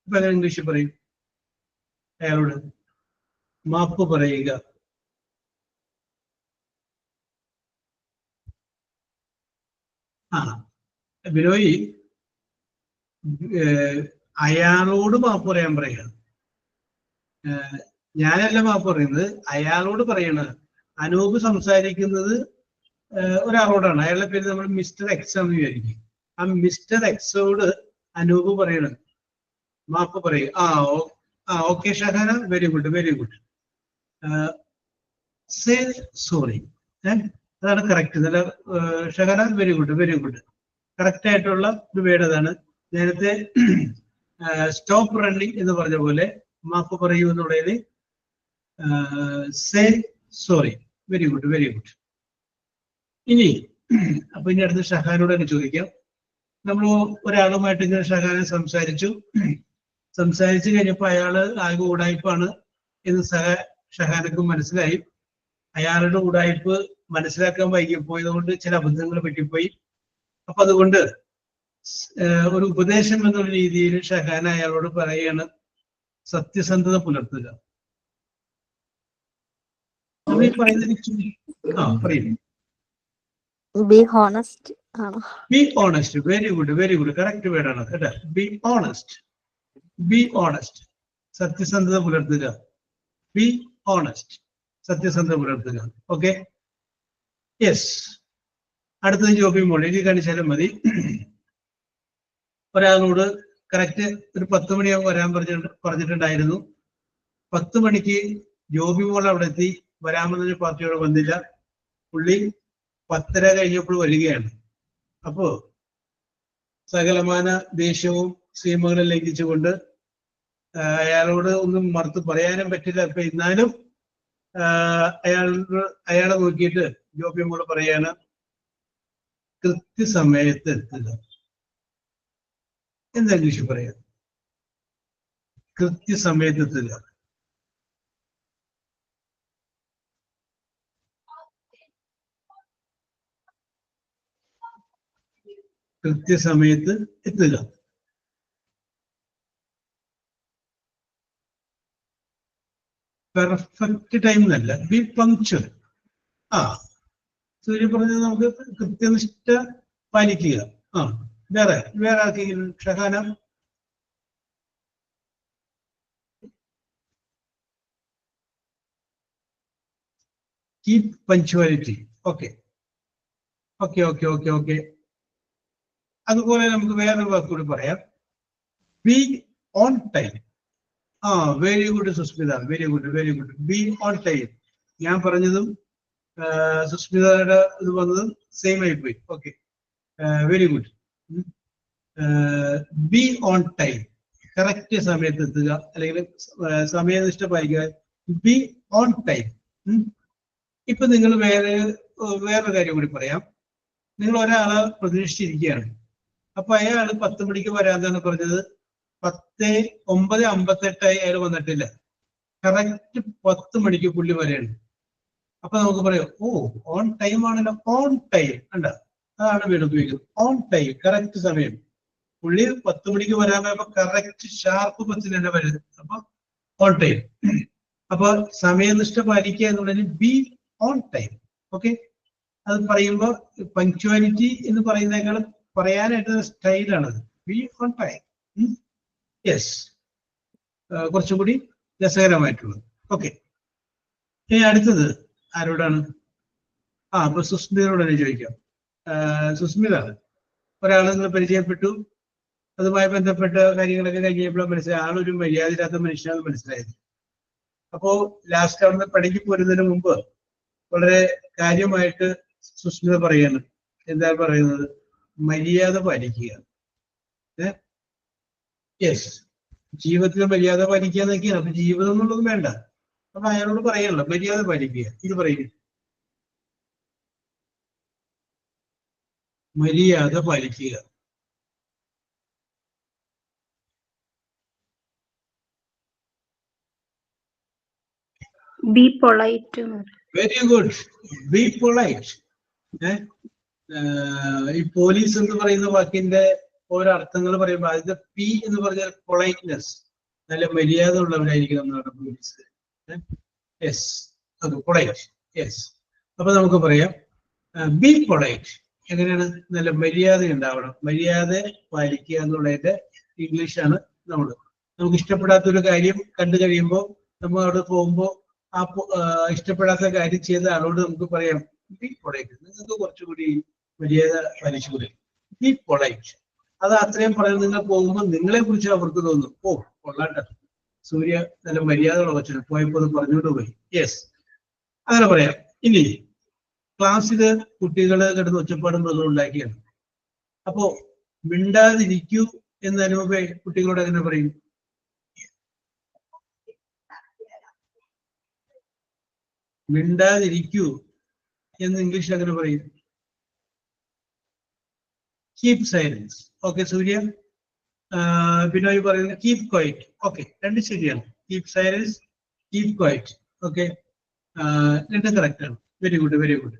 ഇപ്പൊ അയാൾ ഇംഗ്ലീഷിൽ പറയും അയാളോട് മാപ്പ് പറയുക. ബിനോയ് അയാളോട് മാപ്പ് പറയാൻ പറയാണ്. ഞാനല്ല മാപ്പ് പറയുന്നത്, അയാളോട് പറയണത്. അനൂപ് സംസാരിക്കുന്നത് ഒരാളോടാണ്. അയാളുടെ പേര് നമ്മൾ മിസ്റ്റർ എക്സ് എന്ന് വിചാരിക്കും. ആ മിസ്റ്റർ എക്സോട് അനൂപ് പറയണത് മാപ്പ് പറയും. Okay Shahana, very good very good. Say sorry. അതാണ് കറക്റ്റ്. നല്ല Shahana, very good very good. Correct ആയിട്ടുള്ള ഒരു വേർഡ് അതാണ്. നേരത്തെ സ്റ്റോപ്പ് റണ്ണിങ് എന്ന് പറഞ്ഞ പോലെ മാപ്പ് പറയൂ എന്നുള്ളതിൽ say sorry. Very good very good. ഇനി അപ്പൊ ഇനി അടുത്ത് ഷഹാനോട് തന്നെ ചോദിക്കാം. നമ്മൾ ഒരാളുമായിട്ട് ഇങ്ങനെ ഷഹാനെ സംസാരിച്ചു കഴിഞ്ഞപ്പോൾ അയാള് ആകെ ഉടായ്പാണ് എന്ന് ഷഹാനക്ക് മനസ്സിലായി. അയാളുടെ ഉടായ്പ് മനസ്സിലാക്കാൻ വൈകിപ്പോയത് കൊണ്ട് ചില അബദ്ധങ്ങൾ പറ്റിപ്പോയി. അപ്പൊ അതുകൊണ്ട് ഒരു ഉപദേശം എന്നുള്ള രീതിയിൽ ഷഹാന അയാളോട് പറയാണ് സത്യസന്ധത പുലർത്തുക. നമ്മൾ ഈ പറയുന്നത് പറയും ബി ഹോണസ്റ്റ് ആണോ? Be honest. Very good very good. Correct വേർഡാണ് കേട്ടോ. Be honest. Be honest. സത്യസന്ധത പുലർത്തുക. Be honest. സത്യസന്ധത പുലർത്തുക. Okay, yes. അടുത്തത് ജോബി മോൾ. എഴുതി കാണിച്ചാലും മതി. ഒരാളോട് കറക്റ്റ് ഒരു 10 മണിയാകുമ്പോൾ വരാൻ പറഞ്ഞിട്ടുണ്ടായിരുന്നു. 10 മണിക്ക് ജോബി മോൾ അവിടെ എത്തി. വരാമെന്നൊരു പാർട്ടിയോട് വന്നില്ല. പുള്ളി 10:30 കഴിഞ്ഞപ്പോൾ വരികയാണ്. അപ്പോ സകലമാന ദേഷ്യവും സീമകളും ലംഘിച്ചുകൊണ്ട് അയാളോട് ഒന്നും മറുത്ത് പറയാനും പറ്റില്ല. അപ്പൊ എന്നാലും അയാളെ നോക്കിയിട്ട് ജോബി മോള് പറയാണ് കൃത്യസമയത്ത് എത്തുക. എന്താ ഇംഗ്ലീഷ് പറയാ? കൃത്യസമയത്ത് എത്തുക. കൃത്യസമയത്ത് എത്തുക. പെർഫെക്റ്റ് ടൈം എന്നല്ല, ബി പങ്ക്ച്വൽ. സൂര്യ പറഞ്ഞത് നമുക്ക് കൃത്യനിഷ്ഠ പാലിക്കുക. വേറെ ആർക്കെങ്കിലും? Shahana. Keep punctuality. Okay okay okay okay okay. അതുപോലെ നമുക്ക് വേറൊരു വാക്ക് കൂടി പറയാം. Be on time. Very good Susmita. Very good very good. Be on time. ഞാൻ പറഞ്ഞതും സുസ്മിതയുടെ ഇത് വന്നതും സെയിം ആയിപ്പോയി. Okay, very good. Be on time. Correct സമയത്ത് എത്തുക, അല്ലെങ്കിൽ സമയനിഷ്ഠ പാലിക്കുക. Be on time. ഇപ്പൊ നിങ്ങൾ വേറൊരു കാര്യം കൂടി പറയാം. നിങ്ങൾ ഒരാളെ പ്രതീക്ഷിച്ചിരിക്കുകയാണ്. അപ്പൊ അയാള് 10 മണിക്ക് വരാതെന്ന് പറഞ്ഞത് 9:58 അയാൾ വന്നിട്ടില്ല. കറക്റ്റ് 10 മണിക്ക് പുള്ളി വരെയാണ്. അപ്പൊ നമുക്ക് പറയാം, ഓൺ ടൈം ആണല്ലോ. ഓൺ ടൈം കണ്ട, അതാണ് വീട് ഉപയോഗിക്കുന്നത്. ഓൺ ടൈം, കറക്റ്റ് സമയം. പുള്ളി 10 മണിക്ക് വരാമോ കറക്റ്റ് ഷാർപ്പ് 10 തന്നെ വരുന്നത്. അപ്പൊ ഓൺ ടൈം. അപ്പൊ സമയനിഷ്ഠ പാലിക്കുക എന്നുള്ളതിന് ബി ഓൺ ടൈം. ഓക്കെ, അത് പറയുമ്പോ പങ്ക്ച്വാലിറ്റി എന്ന് പറയുന്നതിനേക്കാളും പറയാനായിട്ട് സ്റ്റൈലാണത്. Be on time. യെസ്, കുറച്ചും കൂടി രസകരമായിട്ടുള്ളത്. ഓക്കെ, ഇനി അടുത്തത് ആരോടാണ്? അപ്പൊ സുസ്മിതയോട് തന്നെ ചോദിക്കാം. സുസ്മിത, ഒരാളെ നിങ്ങൾ പരിചയപ്പെട്ടു, അതുമായി ബന്ധപ്പെട്ട കാര്യങ്ങളൊക്കെ കഴിഞ്ഞപ്പോൾ മനസ്സിലായി ആളൊരു മര്യാദയില്ലാത്ത മനുഷ്യനാണെന്ന് മനസ്സിലായത്. അപ്പോ ലാസ്റ്റ് അവിടുന്ന് പണിക്ക് പോരുന്നതിന് മുമ്പ് വളരെ കാര്യമായിട്ട് സുസ്മിത പറയാണ്. എന്താ പറയുന്നത്? മര്യാദ പാലിക്കുക. യെസ്, ജീവിതത്തിൽ മര്യാദ പാലിക്കുക എന്നൊക്കെയാണ്. അപ്പൊ ജീവിതം എന്നുള്ളത് വേണ്ട. അപ്പൊ അയാളോട് പറയാനുള്ള മര്യാദ പാലിക്കുക. ഇത് പറയും, മര്യാദ പാലിക്കുക. B polite. Very good. B polite. ഈ പോലീസ് എന്ന് പറയുന്ന വാക്കിന്റെ ഓരോ അർത്ഥങ്ങൾ പറയുമ്പോൾ ആദ്യത്തെ പി എന്ന് പറഞ്ഞാൽ പൊളൈറ്റ്നെസ്, നല്ല മര്യാദ ഉള്ളവരായിരിക്കണം നമ്മുടെ പോലീസ്. യെസ്, അത് പൊളൈറ്റ്. യെസ്, അപ്പൊ നമുക്ക് പറയാം ബി പൊളൈറ്റ്. എങ്ങനെയാണ്? നല്ല മര്യാദ ഉണ്ടാവണം. മര്യാദ പാലിക്കുക എന്നുള്ളതിന്റെ ഇംഗ്ലീഷാണ് നമുക്ക് ഇഷ്ടപ്പെടാത്തൊരു കാര്യം കണ്ടു കഴിയുമ്പോൾ നമ്മൾ അവിടെ പോകുമ്പോൾ ഇഷ്ടപ്പെടാത്ത കാര്യം ചെയ്ത ആളോട് നമുക്ക് പറയാം ബി പൊളൈറ്റ്, നിങ്ങൾക്ക് കുറച്ചുകൂടി മര്യാദ പാലിച്ചുകൂടി, ബി പൊളൈറ്റ്. അത് അത്രയും പറയാൻ നിങ്ങൾ പോകുമ്പോൾ നിങ്ങളെ കുറിച്ച് അവർക്ക് തോന്നും, ഓ കൊള്ളാട്ട, സൂര്യ നല്ല മര്യാദയുള്ള കൊച്ചാണ്, പോയപ്പോ അത് പറഞ്ഞുകൊണ്ട് പോയി. യെസ്, അങ്ങനെ പറയാം. ഇനി ക്ലാസ്സില് കുട്ടികള് കിടന്ന് ഒച്ചപ്പാടും ബഹളം ഉണ്ടാക്കിയാണ്. അപ്പോ മിണ്ടാതിരിക്കൂ എന്ന് അനുഭവ കുട്ടികളോട് എങ്ങനെ പറയും? മിണ്ടാതിരിക്കൂ എന്ന് ഇംഗ്ലീഷിൽ അങ്ങനെ പറയും? Keep silence. ഓക്കെ സൂര്യ. ബിനോയ് പറയുന്നത് കീപ് ക്വയറ്റ്. ഓക്കെ, രണ്ട് ശരിയാണ്. Keep silence, keep quiet. Okay, രണ്ടും കറക്റ്റ് ആണ്. Very good, very good.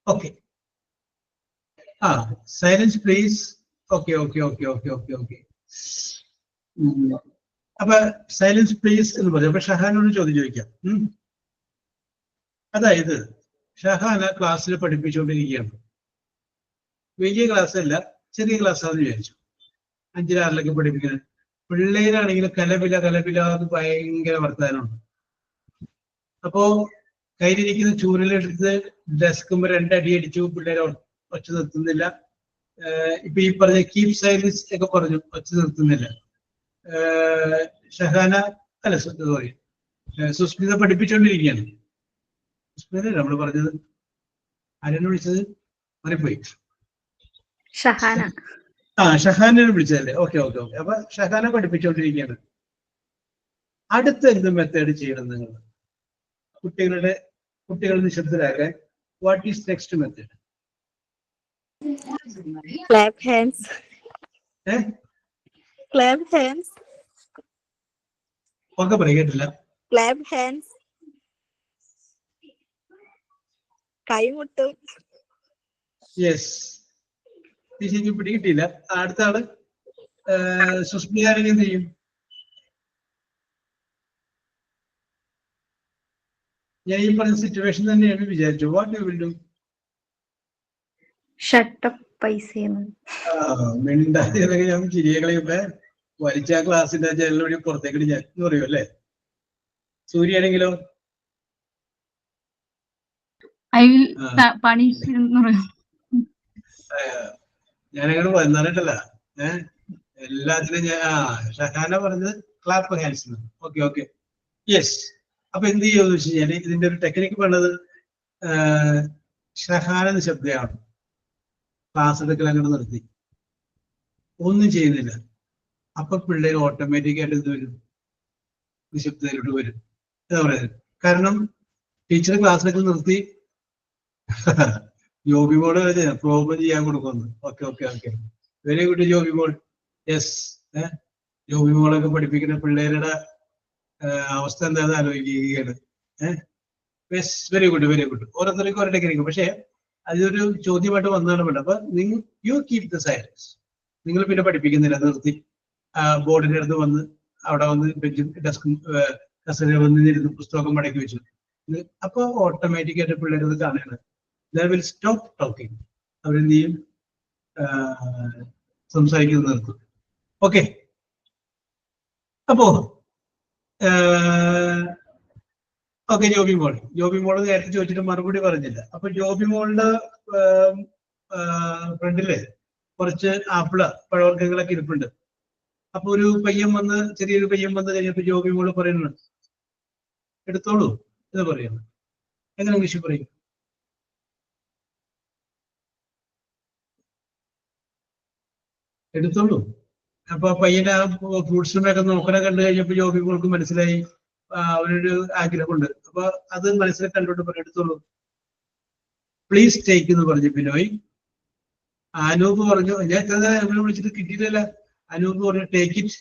Okay, silence please. Okay okay okay okay okay okay. അപ്പൊ സൈലൻസ് പ്ലീസ് എന്ന് പറയും. അപ്പൊ ഷഹാനോട് ചോദ്യം ചോദിക്കാം. അതായത് ഷഹാന ക്ലാസ്സിൽ പഠിപ്പിച്ചുകൊണ്ടിരിക്കുകയാണ്. വലിയ ക്ലാസ് അല്ല, ചെറിയ ക്ലാസ്സാന്ന് വിചാരിച്ചു. 5, 6 പഠിപ്പിക്കുന്നത്. പിള്ളേരാണെങ്കിൽ കലപില എന്ന് ഭയങ്കര വർത്താനമുണ്ട്. അപ്പോ കയ്യിലിരിക്കുന്ന ചൂരലെടുത്ത് ഡെസ്കുമ്പോ 2 അടി അടിച്ചു, പിള്ളേരെ ഒച്ച നിർത്തുന്നില്ല. ഇപ്പൊ ഈ പറഞ്ഞ കീപ് സൈലൻസ് ഒക്കെ പറഞ്ഞു, ഒച്ച നിർത്തുന്നില്ല. ഷഹാന അല്ല സോറി സുസ്മിത പഠിപ്പിച്ചുകൊണ്ടിരിക്കുകയാണ്. സുസ്മിത നമ്മൾ പറഞ്ഞത്, ആരെയാണ് വിളിച്ചത്? മാറിപ്പോയി. ഷഹാനെ വിളിച്ചതല്ലേ? Okay okay okay. അപ്പൊ ഷഹാന പഠിപ്പിച്ചുകൊണ്ടിരിക്കുകയാണ്. അടുത്ത എന്ത് മെത്തേഡ് ചെയ്യണം നിങ്ങൾ കുട്ടികളെ നിശബ്ദരാക്കാൻ? What is next method? Clap hands. Clap hands. ഒക്കെ പറയും, കേട്ടില്ല. Clap hands. കൈമുട്ടും. യെസ്, ശരിക്കും പിടികിട്ടിയില്ല. അടുത്ത ആള് സുസ്മിതാരെങ്കിലും എന്ത് ചെയ്യും? ഞാൻ ഈ പറഞ്ഞ സിറ്റുവേഷൻ തന്നെയാണ് വിചാരിച്ചു. What you will do? Shut up പൈസ. മിണ്ടാതെ ഞാൻ ചിരികളെ വലിച്ച ക്ലാസ്സിന്റെ ജനലിലൂടെ പുറത്തേക്ക് ഞാൻ എന്ന് പറയും അല്ലേ? സൂര്യാണെങ്കിലോ? ഞാനങ്ങനെ വന്നാലിട്ടല്ല, എല്ലാത്തിനും ഞാൻ ഷഹാന പറഞ്ഞത് clap hands. Okay okay, yes. അപ്പൊ എന്ത് ചെയ്യുമെന്ന് വെച്ച് കഴിഞ്ഞാല് ഇതിന്റെ ഒരു ടെക്നിക്ക് പറഞ്ഞത് ഷഹാന നിശബ്ദയാണ്. ക്ലാസ് എടുക്കൽ അങ്ങനെ നിർത്തി, ഒന്നും ചെയ്യുന്നില്ല. അപ്പൊ പിള്ളേർ ഓട്ടോമാറ്റിക്കായിട്ട് ഇത് വരും, നിശബ്ദതയിലോട്ട് വരും. എന്താ പറയുന്നത്? കാരണം ടീച്ചർ ക്ലാസ്സിലൊക്കെ നിർത്തി ജോബി മോള് പ്രോബ്ലം ചെയ്യാൻ കൊടുക്കുന്നു. Okay okay okay, very good Joby മോൾ. യെസ്, ജോബി മോളൊക്കെ പഠിപ്പിക്കുന്ന പിള്ളേരുടെ അവസ്ഥ എന്താണെന്ന് ആലോചിക്കുകയാണ്. Very good, very good. ഓരോരുത്തർക്കും ഓരോ ടെക്നിക്ക്. പക്ഷെ അതൊരു ചോദ്യമായിട്ട് വന്നതാണ് വേണ്ട. അപ്പൊ യു കീപ് ദ സൈലൻസ്. നിങ്ങൾ പിന്നെ പഠിപ്പിക്കുന്നില്ല, നിർത്തി ബോർഡിന്റെ അടുത്ത് വന്ന് അവിടെ വന്ന് ബെഞ്ചും ഡെസ്കും കസേര വന്ന് ഇരുന്ന് പുസ്തകം മടക്കി വെച്ചു. അപ്പൊ ഓട്ടോമാറ്റിക്കായിട്ട് പിള്ളേരത് കാണുകയാണ്. They will stop talking. അവരെന്ത് ചെയ്യും? സംസാരിക്കുന്നത് നിർത്തും. ഓക്കെ, അപ്പോ ഓക്കെ, ജോബി മോള് നേരത്തെ ചോദിച്ചിട്ട് മറുപടി പറഞ്ഞില്ല. അപ്പൊ ജോബി മോളുടെ ഫ്രണ്ടില് കുറച്ച് പഴവർഗ്ഗങ്ങളൊക്കെ ഇരിപ്പുണ്ട്. അപ്പൊ ചെറിയൊരു പയ്യൻ വന്ന് കഴിഞ്ഞപ്പോ ജോബി മോള് പറയുന്നത് എടുത്തോളൂ എന്ന് പറയുന്നു. എങ്ങനെ ഇംഗ്ലീഷിൽ പറയും? എടുത്തോളൂ. അപ്പൊ പയ്യനെ ഫ്രൂട്ട്സിനൊക്കെ നോക്കണ കണ്ടു കഴിഞ്ഞപ്പോ ജോബി മോൾക്ക് മനസ്സിലായി അവനൊരു ആഗ്രഹമുണ്ട്. അപ്പൊ അത് മനസ്സിൽ കണ്ടുകൊണ്ട് പറയും എടുത്തോളൂ. പ്ലീസ് ടേക്ക് എന്ന് പറഞ്ഞു ബിനോയ്. അനൂപ് പറഞ്ഞു, ഞാൻ എത്ര നേരം വിളിച്ചിട്ട് കിട്ടിയിട്ടില്ല. അനൂപ് പറഞ്ഞു ടേക്ക് ഇറ്റ്.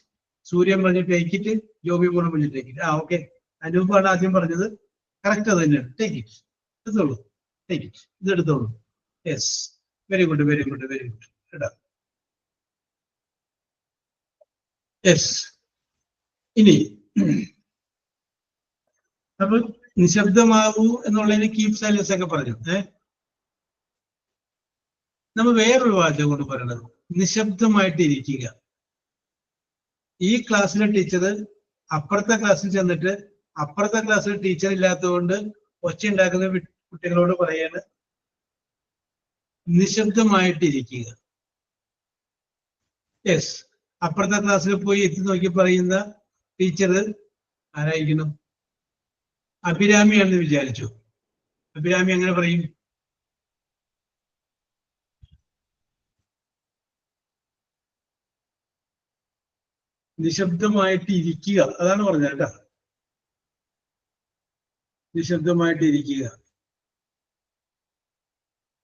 സൂര്യൻ പറഞ്ഞു ടേക്ക് ഇറ്റ്. ജോബി മോൾ പറഞ്ഞു ടേക്ക് ഇറ്റ്. ഓക്കെ, അനൂപാണ് ആദ്യം പറഞ്ഞത്. കറക്റ്റ് അത് തന്നെയാണ്. ടേക്ക് ഇറ്റ്, എടുത്തോളൂ. ടേക്ക് ഇറ്റ്, ഇത് എടുത്തോളൂ. Yes, very good, very good, very good. കേട്ടോ? യെസ്. ഇനി അപ്പൊ നിശബ്ദമാവൂ എന്നുള്ളതിന് കീപ് സൈലൻസ് ഒക്കെ പറഞ്ഞു. നമ്മൾ വേറൊരു വാചകം കൊണ്ട് പറയണത് നിശബ്ദമായിട്ട് ഇരിക്കുക. ഈ ക്ലാസ്സിലെ ടീച്ചർ അപ്പുറത്തെ ക്ലാസ്സിൽ ചെന്നിട്ട് അപ്പുറത്തെ ക്ലാസ്സിൽ ടീച്ചർ ഇല്ലാത്തതുകൊണ്ട് ഒച്ച ഉണ്ടാക്കുന്ന കുട്ടികളോട് പറയാണ് നിശബ്ദമായിട്ടിരിക്കുക. യെസ്, അപ്പുറത്തെ ക്ലാസ്സിൽ പോയി എത്തി നോക്കി പറയുന്ന ടീച്ചർ ആരായിരിക്കണം? അഭിരാമിയാണെന്ന് വിചാരിച്ചു. അഭിരാമി അങ്ങനെ പറയും. നിശബ്ദമായിട്ട് ഇരിക്കുക, അതാണ് പറഞ്ഞത് കേട്ടോ. നിശബ്ദമായിട്ട് ഇരിക്കുക.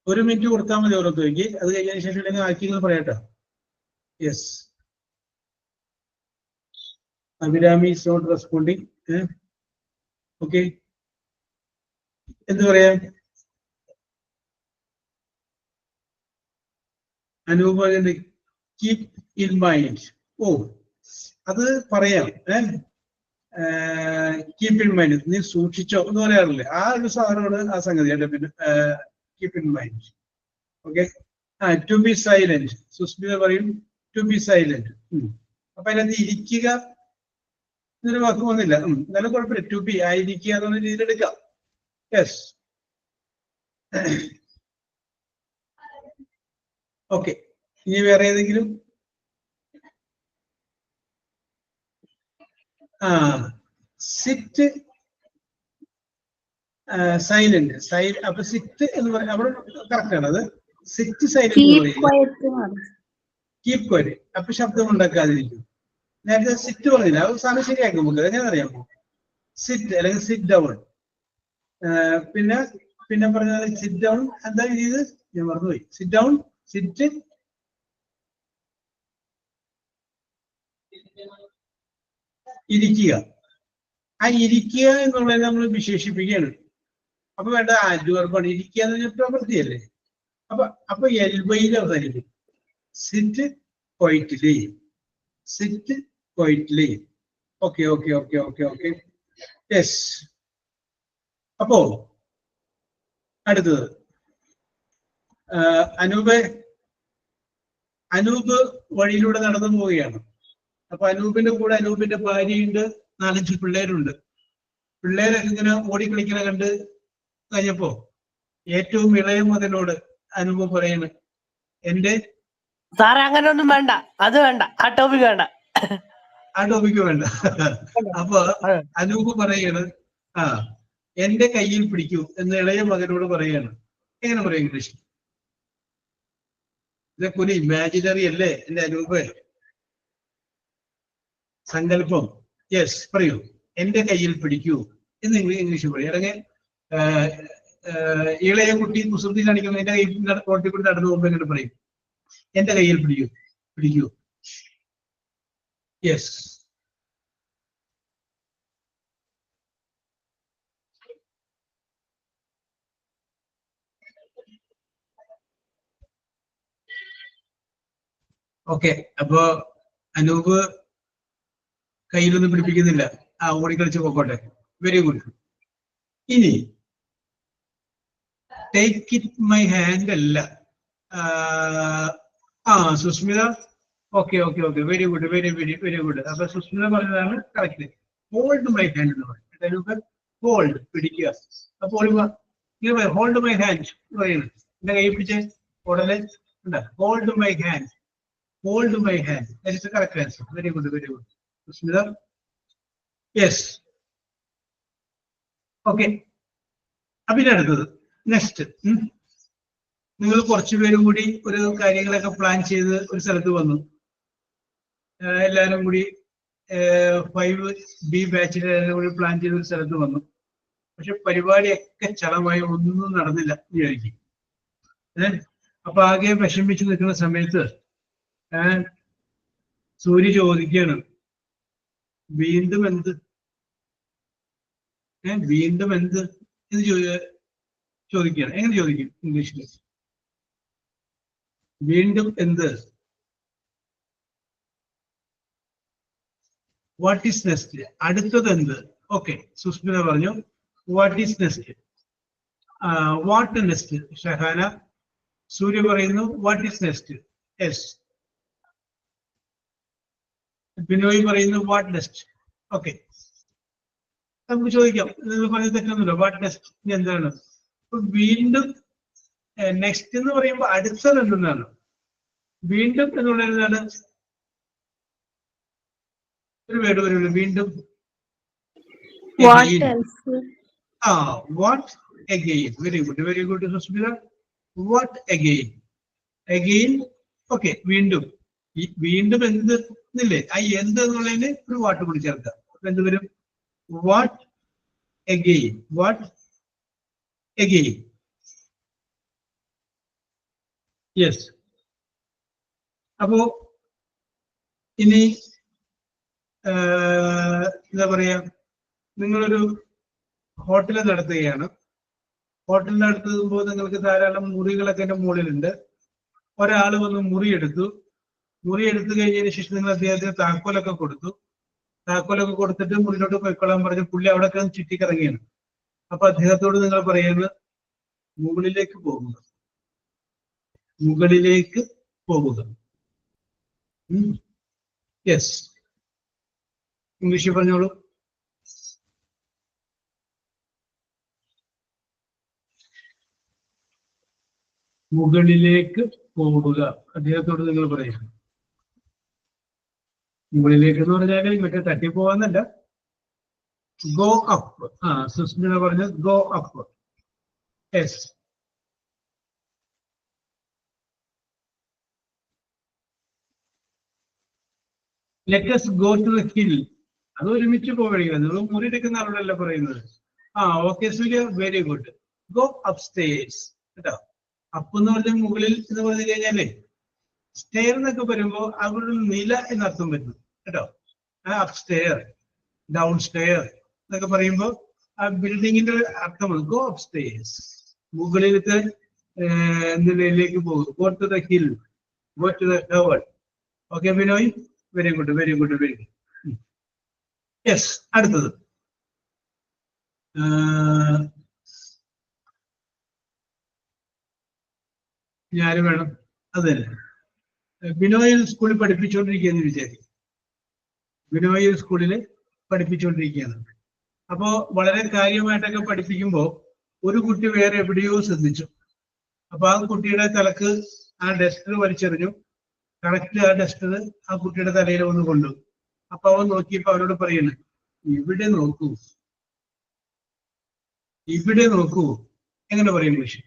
1 മിനിറ്റ് കൊടുത്താൽ മതി ഓരോരുത്തർക്ക്. അത് കഴിഞ്ഞതിന് ശേഷം ഉണ്ടെങ്കിൽ ആക്കിങ്ങൾ പറയാട്ടോ. Yes, Abhirami is not responding. Okay, എന്ത് പറയാം? Anoop keep in mind. ഓ, അത് പറയാം. കീപ് ഇൻ മൈൻഡ്, നീ സൂക്ഷിച്ചോ എന്ന് പറയാറില്ലേ? ആ ഒരു സാധനമാണ് ആ സംഗതി. പിന്നെ keep in mind. Okay. To be silent. Susmita പറയും ടു ബി സൈലന്റ്. അപ്പൊ അതിനകത്ത് ഇരിക്കുക എന്നൊരു വാക്ക് വന്നില്ല. എന്നാലും കുഴപ്പമില്ല, ടു ബി ആയിരിക്കുക എന്നുള്ള രീതിയിൽ എടുക്കാം. Yes, okay. ഇനി വേറെ ഏതെങ്കിലും? Sit silent. അപ്പൊ സിറ്റ് എന്ന് പറയുന്നത് അവിടെ കറക്റ്റ് ആണ്. അത് സിറ്റ് സൈലന്റ് കീപ് ക്വയറ്റ്. അപ്പൊ ശബ്ദം ഉണ്ടാക്കാതിരിക്കും. നേരത്തെ സിറ്റ് പറഞ്ഞില്ല, അത് സാധനം ശരിയാക്കും നമുക്ക്. എങ്ങനെ അറിയാമോ? സിറ്റ് അല്ലെങ്കിൽ സിറ്റ് ഡൗൺ. പിന്നെ പറഞ്ഞാൽ സിറ്റ് ഡൗൺ എന്താ ചെയ്ത് ഞാൻ മറന്നുപോയി. സിറ്റ് ഡൗൺ, സിറ്റ്, ഇരിക്കുക. ആ ഇരിക്കുക എന്നുള്ളത് നമ്മൾ വിശേഷിപ്പിക്കുകയാണ്. അപ്പൊ വേണ്ട ആഡ്വർബാണ്. ഇരിക്കുക എന്ന് പറഞ്ഞാൽ പ്രവൃത്തിയല്ലേ. അപ്പൊ എൽബയിൽ അവസാനിക്കും. Sit quietly, sit quietly. Okay okay okay okay okay. Yes. അപ്പോ അടുത്തത് അനൂപ് വഴിയിലൂടെ നടന്നു പോവുകയാണ്. അപ്പൊ അനൂപിന്റെ കൂടെ അനൂപിന്റെ ഭാര്യയുണ്ട്, 4-5 പിള്ളേരുണ്ട്. പിള്ളേരൊക്കെ ഇങ്ങനെ ഓടിക്കളിക്കണ കണ്ട് കഴിഞ്ഞപ്പോ ഏറ്റവും ഇളയ മകനോട് അനൂപ് പറയാണ്, എന്റെ സാറേ അങ്ങനെ ഒന്നും വേണ്ട, അത് വേണ്ട, ആ ടോപ്പിക് വേണ്ട, ആ ടോപ്പിക്ക് വേണ്ട. അപ്പൊ അനൂപ് പറയാണ്, എന്റെ കയ്യിൽ പിടിക്കൂ എന്ന് ഇളയ മകനോട് പറയാണ്. എങ്ങനെ പറയും ഇംഗ്ലീഷ്? ഇതൊക്കെ ഒരു ഇമാജിനറി അല്ലേ എന്റെ അനൂപ്? സങ്കല്പം. യെസ്, പറയൂ. എന്റെ കയ്യിൽ പിടിക്കൂ എന്ന് ഇംഗ്ലീഷ് പറയും. അല്ലെങ്കിൽ ഇളയ കുട്ടി കുസൃതി കാണിക്കുന്ന എന്റെ കയ്യിൽ റോട്ടിൽ നടന്നു പോകുമ്പോ എങ്ങനെ പറയും? എന്റെ കയ്യിൽ പിടിക്കൂ, പിടിക്കൂ. യെസ്. ഓക്കെ. അപ്പോ അനൂപ് കയ്യിലൊന്നും പിടിപ്പിക്കുന്നില്ല. ഓടിക്കളിച്ച് പോക്കോട്ടെ. Very good. ഇനി ടേക്ക് ഇറ്റ് മൈ ഹാൻഡ് അല്ല. Susmitha. Okay okay okay, very good, very very very good. അപ്പൊ സുസ്മിത പറഞ്ഞതാണ് കറക്റ്റ്. ഹോൾഡ് മൈ ഹാൻഡ് എന്ന് പറയും. ഹോൾഡ്, പിടിക്കുക. അപ്പോൾ ഹോൾഡ് മൈ ഹാൻഡ് പറയുന്നത് എന്റെ കൈ പിടിച്ച് ഉടനെ ഉണ്ട്. Hold my hand, hold my hand. That is the correct answer. Very good, very good Susmita. Yes. Okay. അപ്പൊ ഇനി അടുത്തത് നെക്സ്റ്റ്. നിങ്ങൾ കുറച്ചുപേരും കൂടി ഒരു കാര്യങ്ങളൊക്കെ പ്ലാൻ ചെയ്ത് ഒരു സ്ഥലത്ത് വന്നു. എല്ലാവരും കൂടി 5B ബാച്ചിലെ കൂടി പ്ലാൻ ചെയ്ത് ഒരു സ്ഥലത്ത് വന്നു. പക്ഷെ പരിപാടിയൊക്കെ ചളമായി, ഒന്നും നടന്നില്ല വിചാരിക്കും. അപ്പൊ ആകെ വിഷമിച്ച് നിൽക്കുന്ന സമയത്ത് സൂര്യ ചോദിക്കുകയാണ്, വീണ്ടും എന്ത്? വീണ്ടും എന്ത് എന്ന് ചോദിക്കുകയാണ്. എങ്ങനെ ചോദിക്കും ഇംഗ്ലീഷിൽ? വീണ്ടും എന്ത്? What is next? അടുത്തത് എന്ത്? ഓക്കെ, സുസ്മിത പറഞ്ഞു what is next. What next? Shahana. Surya പറയുന്നു what is next? Yes. Binoy പറയുന്നു വാട്ട് നെക്സ്റ്റ്? ഓക്കെ, നമുക്ക് ചോദിക്കാം. നിങ്ങൾ പറഞ്ഞ തെറ്റൊന്നുമില്ല. വാട്ട് നെക്സ്റ്റ് എന്താണ്? അപ്പൊ വീണ്ടും നെക്സ്റ്റ് എന്ന് പറയുമ്പോൾ അടുത്തത് എന്തെന്നാണ്? വീണ്ടും എന്നുള്ളത് എന്താണ്? ഒരു വേർഡ് വരുള്ളൂ. വീണ്ടും What again. else? What again? Very good, very good, Susmita. What again? Again, okay, വീണ്ടും. ഈ വീണ്ടും എന്ത് ഇല്ലേ? ആ എന്ത് എന്നുള്ളതിന് ഒരു വാട്ട് കൂടി ചേർക്കാം. അപ്പൊ എന്ത് വരും? What again. What again? Yes. അപ്പോ ഇനി എന്താ പറയാ, നിങ്ങളൊരു ഹോട്ടൽ നടത്തുകയാണ്. ഹോട്ടൽ നടത്തുമ്പോൾ നിങ്ങൾക്ക് ധാരാളം മുറികളൊക്കെ എൻ്റെ മുകളിലുണ്ട്. ഒരാൾ വന്ന് മുറി എടുത്തു കഴിഞ്ഞതിന് ശേഷം നിങ്ങൾ അദ്ദേഹത്തിന് താക്കോലൊക്കെ കൊടുത്തു. താക്കോലൊക്കെ കൊടുത്തിട്ട് മുറിയിലോട്ട് പോയിക്കൊള്ളാൻ പറഞ്ഞ് പുള്ളി അവിടെ ചുറ്റിക്കിറങ്ങിയാണ്. അപ്പൊ അദ്ദേഹത്തോട് നിങ്ങൾ പറയുന്നത് മുകളിലേക്ക് പോകുക, മുകളിലേക്ക് പോകുക. യെസ്, ഇംഗ്ലീഷിൽ പറഞ്ഞോളൂ. മുകളിലേക്ക് പോവുക. അദ്ദേഹത്തോട് നിങ്ങൾ പറയുക. മുകളിലേക്ക് എന്ന് പറഞ്ഞാൽ മറ്റേ തട്ടിപ്പോവാന്നല്ല, ഗോ അപ്പ്. സുസ്മിത പറഞ്ഞത് go up. Yes. Let us go to the hill. അത് ഒരുമിച്ച് പോവുകയാണ്. നിങ്ങൾ മുറി എടുക്കുന്ന ആളോടല്ല പറയുന്നത്. ഓക്കെ സൂര്യ, വെരി ഗുഡ്. Go upstairs. കേട്ടോ, അപ്പ് എന്ന് പറഞ്ഞ മുകളിൽ എന്ന് പറഞ്ഞു കഴിഞ്ഞാലേ സ്റ്റെയർ എന്നൊക്കെ വരുമ്പോ അവിടെ നില എന്നർത്ഥം വരുന്നു. കേട്ടോ, അപ്സ്റ്റെയർ, ഡൗൺ സ്റ്റെയർ എന്നൊക്കെ പറയുമ്പോ ആ ബിൽഡിങ്ങിന്റെ അർത്ഥമാണ്. ഗോ അപ്സ്റ്റേഴ്സ്, മുകളിലത്തെ നിലയിലേക്ക് പോകും. Go to the hill, go to the tower. Okay Binoy, very good, very good, very good. Yes. അടുത്തത് ഞാനും വേണം. അത് തന്നെ. ബിനോയിൽ സ്കൂളിൽ പഠിപ്പിച്ചുകൊണ്ടിരിക്കുകയെന്ന് വിചാരിക്കും. ബിനോയിൽ സ്കൂളിൽ പഠിപ്പിച്ചുകൊണ്ടിരിക്കുകയാണ്. അപ്പോ വളരെ കാര്യമായിട്ടൊക്കെ പഠിപ്പിക്കുമ്പോ ഒരു കുട്ടി വേറെ എവിടെയോ ശ്രദ്ധിച്ചു. അപ്പൊ ആ കുട്ടിയുടെ തലക്ക് ആ ഡസ്റ്റർ വലിച്ചെറിഞ്ഞു. കറക്റ്റ് ആ ഡസ്റ്റർ ആ കുട്ടിയുടെ തലയിൽ വന്ന് കൊണ്ടു. അപ്പൊ അവൻ നോക്കിയപ്പോ അവരോട് പറയുന്നു, ഇവിടെ നോക്കൂ, ഇവിടെ നോക്കൂ. എങ്ങനെ പറയും ഇംഗ്ലീഷ്?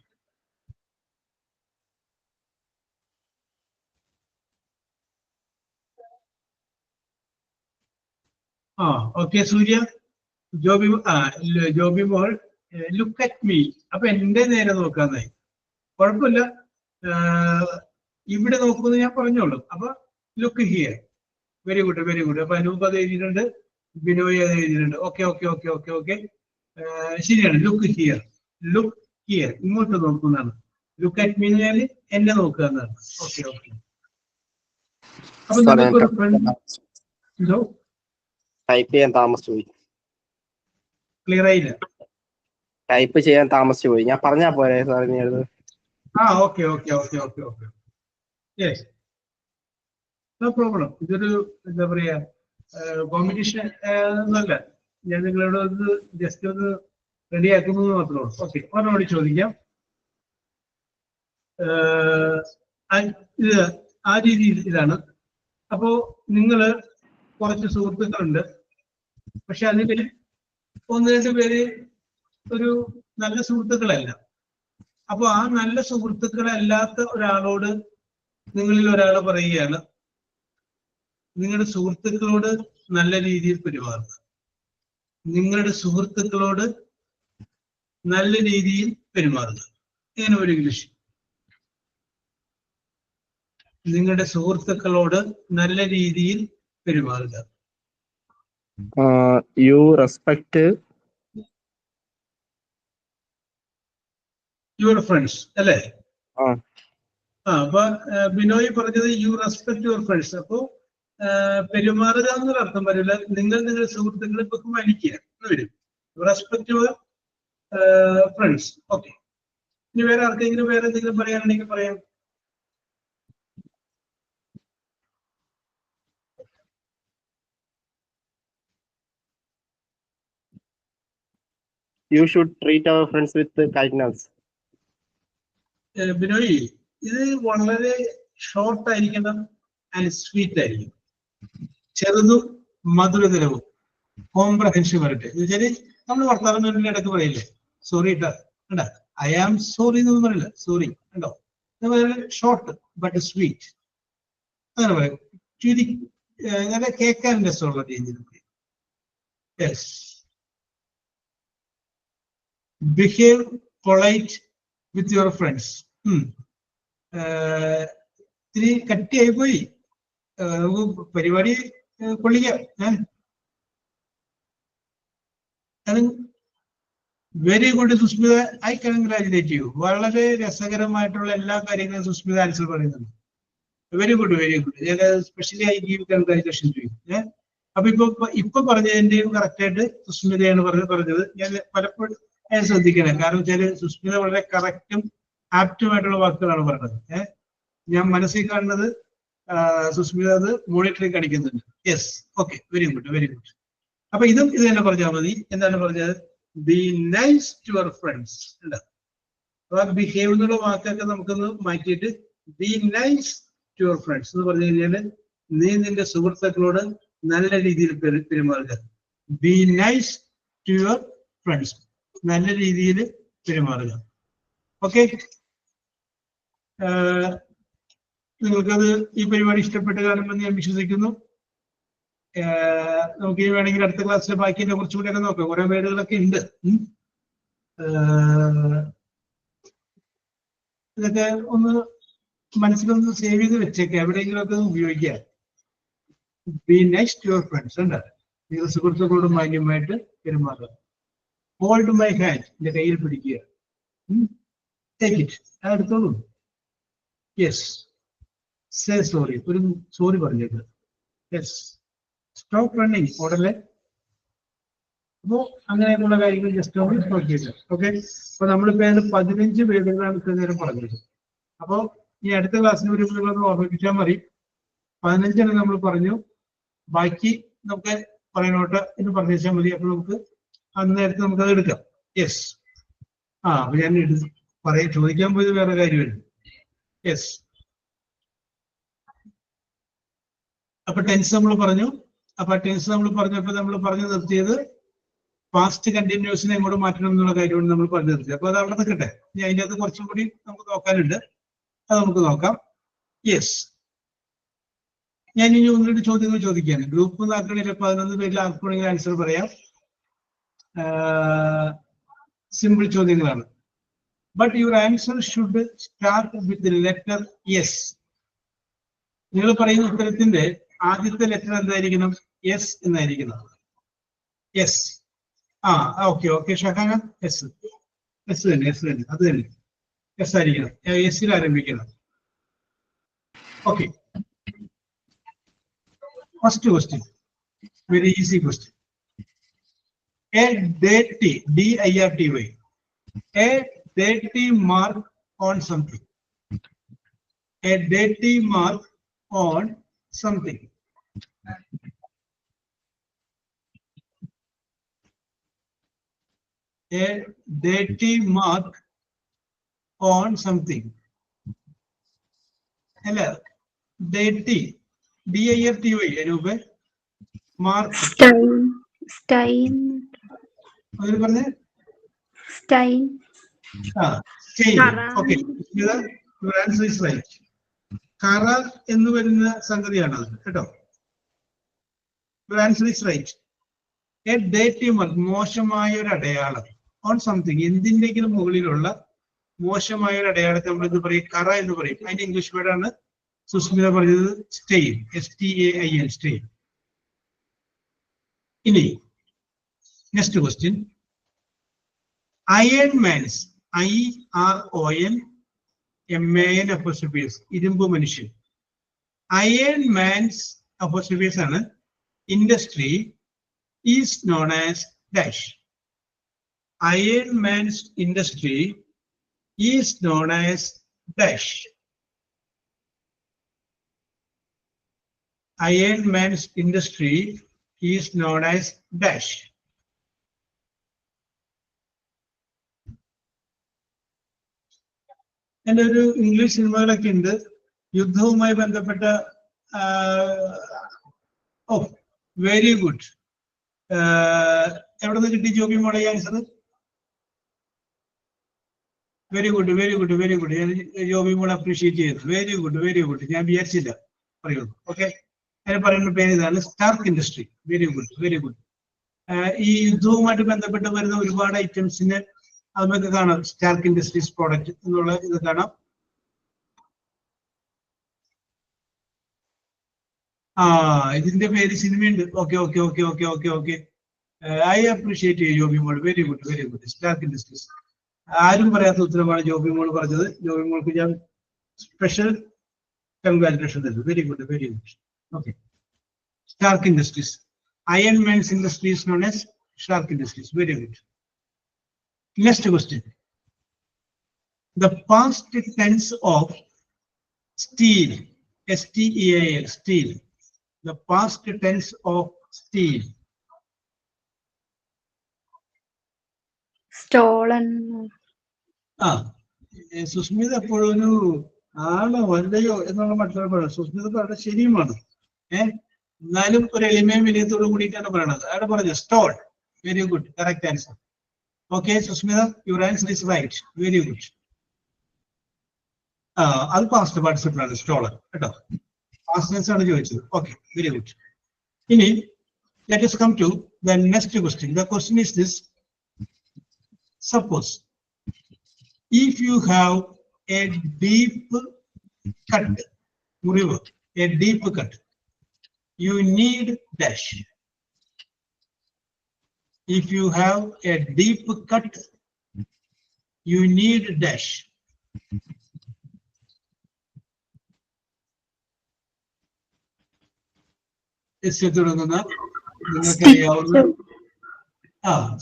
ഓക്കെ സൂര്യ. ജോബി മോൾ, ലുക്ക് അറ്റ് മീ. അപ്പൊ എന്റെ നേരെ നോക്കാന്നായി. കുഴപ്പമില്ല, ഇവിടെ നോക്കുമെന്ന് ഞാൻ പറഞ്ഞോളൂ. അപ്പൊ look here. Very good, very good. അപ്പൊ അനൂപ് അത് എഴുതിയിട്ടുണ്ട്, ബിനോയ് അത് എഴുതിയിട്ടുണ്ട്. Okay okay okay okay okay, ശരിയാണ്. ലുക്ക് ഹിയർ, ലുക്ക് ഹിയർ, ഇങ്ങോട്ട് നോക്കുന്നതാണ്. ലുക്ക് അറ്റ് മീ എന്ന് പറഞ്ഞാൽ എന്നെ നോക്കുക എന്നാണ്. Okay okay. അപ്പൊ നമുക്കൊരു ഫ്രണ്ട് ടൈപ്പ് ചെയ്യാൻ താമസിച്ചു പോയി. ക്ലിയർ ആയില്ല. ടൈപ്പ് ചെയ്യാൻ താമസിച്ചു പോയി. ഞാൻ പറഞ്ഞാ പോരെ sir? Okay okay okay okay okay. Yes, no problem. ഇതൊരു എന്താ പറയാ കോമ്പറ്റീഷൻ എന്നല്ല, ഞാൻ നിങ്ങളോട് ഒന്ന് ജസ്റ്റ് ഒന്ന് റെഡിയാക്കുന്നത് മാത്രമേ ഉള്ളൂ. ഓക്കെ, ഒരെണ്ണോട് ചോദിക്കാം. ഇത് ആ രീതിയിൽ ഇതാണ്. അപ്പോ നിങ്ങള് കുറച്ച് സുഹൃത്തുക്കളുണ്ട്, പക്ഷെ അതിൽ ഒന്ന് രണ്ട് പേര് ഒരു നല്ല സുഹൃത്തുക്കളല്ല. അപ്പൊ ആ നല്ല സുഹൃത്തുക്കളല്ലാത്ത ഒരാളോട് നിങ്ങളിൽ ഒരാൾ പറയുകയാണ്, നിങ്ങളുടെ സുഹൃത്തുക്കളോട് നല്ല രീതിയിൽ പെരുമാറുക. നിങ്ങളുടെ സുഹൃത്തുക്കളോട് നല്ല രീതിയിൽ പെരുമാറുക. ഇങ്ങനെ ഒരു ഇംഗ്ലീഷ്. നിങ്ങളുടെ സുഹൃത്തുക്കളോട് നല്ല രീതിയിൽ പെരുമാറുക. യു റെസ്പെക്ട് യുവർ ഫ്രണ്ട്സ് അല്ലേ? അപ്പൊ ബിനോയ് പറഞ്ഞത് യു റെസ്പെക്ട് യുവർ ഫ്രണ്ട്സ്. അപ്പോ പെരുമാറുക എന്നൊരു അർത്ഥം വരില്ല. നിങ്ങൾ നിങ്ങളുടെ സുഹൃത്തുക്കളെ ബഹുമാനിക്കുക എന്ന് വരും. Respect your friends. ഓക്കെ, ഇനി വേറെ ആർക്കെങ്കിലും വേറെ എന്തെങ്കിലും പറയാനുണ്ടെങ്കിൽ പറയാം. You should treat our friends with kindness. Binoy, ഇത് വളരെ ഷോർട്ട് ആയിരിക്കണം ആൻഡ് സ്വീറ്റ് ആയിരിക്കും. ചെറുതും മധുരതരവും കോംപ്രഹെൻഷൻ വരട്ടെ. എന്ന് വെച്ചാല് നമ്മൾ വർത്തമാനം ഇടയ്ക്ക് പറയില്ലേ, സോറി ഇട്ടാ കണ്ട, ഐ ആം സോറി എന്നൊന്നും പറയില്ല, സോറി കണ്ടോ. ഷോർട്ട് ബട്ട് സ്വീറ്റ് അങ്ങനെ പറയും. ചുരി നല്ല കേൾക്കാൻ രസമുള്ള രീതിയിൽ. Yes. Behave polite with your friends. ഇത്തിരി കട്ടിയായി പോയി, നമുക്ക് പരിപാടി കൊള്ളിക്കാം. Very good Susmitha, I congratulate you. വളരെ രസകരമായിട്ടുള്ള എല്ലാ കാര്യങ്ങളും സുസ്മിത ആൻസർ പറയുന്നുണ്ട്. Very good, very good. ഞാൻ specially I give congratulation to you. അപ്പൊ ഇപ്പൊ പറഞ്ഞതിന്റെയും കറക്റ്റ് ആയിട്ട് സുസ്മിതയാണ് പറഞ്ഞത്. ഞാൻ പലപ്പോഴും ഞാൻ ശ്രദ്ധിക്കണം, കാരണം വെച്ചാല് സുസ്മിത വളരെ കറക്റ്റും ആപ്റ്റുമായിട്ടുള്ള വാക്കുകളാണ് പറഞ്ഞത്. ഞാൻ മനസ്സിൽ കാണുന്നത് സുസ്മിത അത് മോണിറ്ററിൽ കാണിക്കുന്നുണ്ട്. Yes, okay, very good, very good. അപ്പൊ ഇത് തന്നെ പറഞ്ഞാൽ മതി. എന്താണ് പറഞ്ഞത്? Be nice to your friends. അപ്പൊ ബിഹേവ് എന്നുള്ള വാക്കൊക്കെ നമുക്കൊന്ന് മാറ്റിയിട്ട് be nice to your friends എന്ന് പറഞ്ഞു കഴിഞ്ഞാല് നീ നിന്റെ സുഹൃത്തുക്കളോട് നല്ല രീതിയിൽ പെരുമാറുക. Be nice to your friends, നല്ല രീതിയിൽ പെരുമാറുക. ഓക്കെ, നിങ്ങൾക്കത് ഈ പരിപാടി ഇഷ്ടപ്പെട്ട് കാണുമെന്ന് ഞാൻ വിശ്വസിക്കുന്നു. നമുക്ക് ഈ വേണമെങ്കിൽ അടുത്ത ക്ലാസ്സിൽ ബാക്കിന്റെ കുറച്ചുകൂടിയൊക്കെ നോക്കാം. കുറെ വേർഡുകളൊക്കെ ഉണ്ട്. ഇതൊക്കെ ഒന്ന് മനസ്സിലൊന്ന് സേവ് ചെയ്ത് വെച്ചേക്കാം, എവിടെയെങ്കിലും ഒക്കെ ഉപയോഗിക്കാം. Be nice to your friends ഉണ്ട്. നിങ്ങൾ സുഹൃത്തുക്കളോട് മാന്യമായിട്ട് പെരുമാറുക. ഹോൾഡ് മൈ ഹാൻഡ്, എന്റെ കയ്യിൽ പിടിക്കുക. ടേക്ക് ഇറ്റ്, അടുത്തോളൂ. യെസ്, സേ സോറി, ഒരു സോറി പറഞ്ഞേക്ക്. യെസ്, സ്റ്റോപ്പ് റണ്ണിങ്, ഉടനെ. അപ്പോ അങ്ങനെയൊക്കെയുള്ള കാര്യങ്ങൾ ജസ്റ്റ് ഒന്ന് നോക്കിയിട്ട്. ഓക്കെ, അപ്പൊ നമ്മളിപ്പോ 15 വേർഡുകളാണ് ഇത്ര നേരം പറഞ്ഞത്. അപ്പോ ഈ അടുത്ത ക്ലാസ്സിന് ഒരു ഓർമ്മിപ്പിച്ചാൽ മതി. 15 നമ്മൾ പറഞ്ഞു, ബാക്കി നമുക്ക് പറയാനോട്ട് എന്ന് പറഞ്ഞാൽ മതി. അപ്പൊ നമുക്ക് അന്നേരത്ത് നമുക്കത് എടുക്കാം. യെസ്. അപ്പൊ ഞാൻ ചോദിക്കാൻ പോയത് വേറെ കാര്യമല്ല. യെസ്. അപ്പൊ ടെൻസ് നമ്മൾ പറഞ്ഞു. അപ്പൊ ടെൻസ് നമ്മൾ പറഞ്ഞപ്പോ നമ്മൾ പറഞ്ഞു നിർത്തിയത് പാസ്റ്റ് കണ്ടിന്യൂസിനെ എങ്ങോട്ട് മാറ്റണം എന്നുള്ള കാര്യമാണ് നമ്മൾ പറഞ്ഞു നിർത്തിയത്. അപ്പൊ അത് അവിടെ നിൽക്കട്ടെ. ഇനി അതിൻ്റെ അകത്ത് കുറച്ചും കൂടി നമുക്ക് നോക്കാനുണ്ട്, അത് നമുക്ക് നോക്കാം. യെസ്, ഞാൻ ഇനി 1-2 ചോദ്യങ്ങൾ ചോദിക്കുകയാണ്. ഗ്രൂപ്പ് ആക്കണമെങ്കിൽ 11 പേരിൽ ആർക്കുണ്ടെങ്കിൽ ആൻസർ പറയാം. സിമ്പിൾ ചോദ്യങ്ങളാണ്. But your answer should start with letter S. നിങ്ങൾ പറയുന്ന ഉത്തരത്തിന്റെ ആദ്യത്തെ ലെറ്റർ എന്തായിരിക്കണം? എസ് എന്നായിരിക്കണം. S. Okay okay Shahana, S. S തന്നെ, എസ് തന്നെ, അത് തന്നെ, എസ് ആയിരിക്കണം. എസ്സിൽ ആരംഭിക്കണം. Okay, first question, very easy question. A dirty, D-I-R-T-Y, a dirty mark on something. A dirty mark on something. A dirty mark on something. Hello, dirty, D-I-R-T-Y, Anube, mark. Stein. പറഞ്ഞേ? Stein. Okay, your answer is right. കറ എന്ന് വരുന്ന സംഗതിയാണ് അത് കേട്ടോ. Your answer is right. A dirty mark, മോശമായ ഒരു അടയാളം. On something, എന്തിന്റെങ്കിലും മുകളിലുള്ള മോശമായ ഒരു അടയാളത്തെ നമ്മൾ എന്ത് പറയും? കറ എന്ന് പറയും. അതിന്റെ ഇംഗ്ലീഷ് വേർഡാണ് സുസ്മിത പറഞ്ഞത്, സ്റ്റെയിൻ, STAIN, സ്റ്റെയിൻ. ഇനി next question. Iron Man's, IRON apostrophe S, ഇരുമ്പ് മനുഷ്യൻ. Iron Man's apostrophe S ആണ് industry is known as dash. Iron Man's industry is known as dash. Iron Man's industry is known as dash. എൻ്റെ ഒരു English സിനിമകളൊക്കെ ഉണ്ട് യുദ്ധവുമായി ബന്ധപ്പെട്ട. Oh very good. എവിടെ നിന്ന് കിട്ടി ജോബി മോളെ answer? Very good very good very good. ഞാൻ ജോബി മോളെ അപ്രീഷിയേറ്റ് ചെയ്തു. Very good very good. ഞാൻ വിചാരിച്ചില്ല പറയുള്ളൂ. ഓക്കെ, അതിന് പറയുന്ന പേര് ഇതാണ്, Stark industry. Very good very good. ഈ യുദ്ധവുമായിട്ട് ബന്ധപ്പെട്ട് വരുന്ന ഒരുപാട് ഐറ്റംസിന് അത് നമുക്ക് കാണാം. സ്റ്റാർക്ക് ഇൻഡസ്ട്രീസ് പ്രോഡക്റ്റ് എന്നുള്ള ഇത് കാണാം. ഇതിന്റെ പേര് സിനിമയുണ്ട്. Okay okay okay okay okay okay. I appreciate ചെയ്യും ജോബി മോൾ. Very good very good. Stark Industries. ആരും പറയാത്ത ഉത്തരമാണ് ജോബി മോൾ പറഞ്ഞത്. ജോബി മോൾക്ക് ഞാൻ സ്പെഷ്യൽ കൺഗ്രാറ്റുലേഷൻ തരുന്നു. Very good very good. Okay, Stark Industries. Iron Man's industry is known as Stark Industries. Very good. Next question. The past tense of steel, S-T-E-A-L, steel. The past tense of steel. stolen, Susmita എപ്പോഴും ആണോ വല്ലയോ എന്നുള്ള മറ്റുള്ള പറയാം. സുസ്മിത പറഞ്ഞ ശരിയുമാണ്. എന്നാലും ഒരു എളിമയും വിനയത്തോടു കൂടിയിട്ടാണ് പറയണത്. അവിടെ പറഞ്ഞു stole. Very good, correct answer. Okay Susmita, your answer is right. Very good. അത് പാസ്റ്റ് പാർട്ടിസിപ്പിൾ ആണ്, സ്റ്റോളൻ കേട്ടോ. പാസ്റ്റ് ടെൻസ് ആണ് ചോദിച്ചത്. Okay, very good. ഇനി let us come to the next question. The question is this. Suppose if you have a deep cut, മുറിവ്, a deep cut, you need dash. If you have a deep cut, you need dash. തുടങ്ങുന്ന നിങ്ങൾക്കറിയാവുന്ന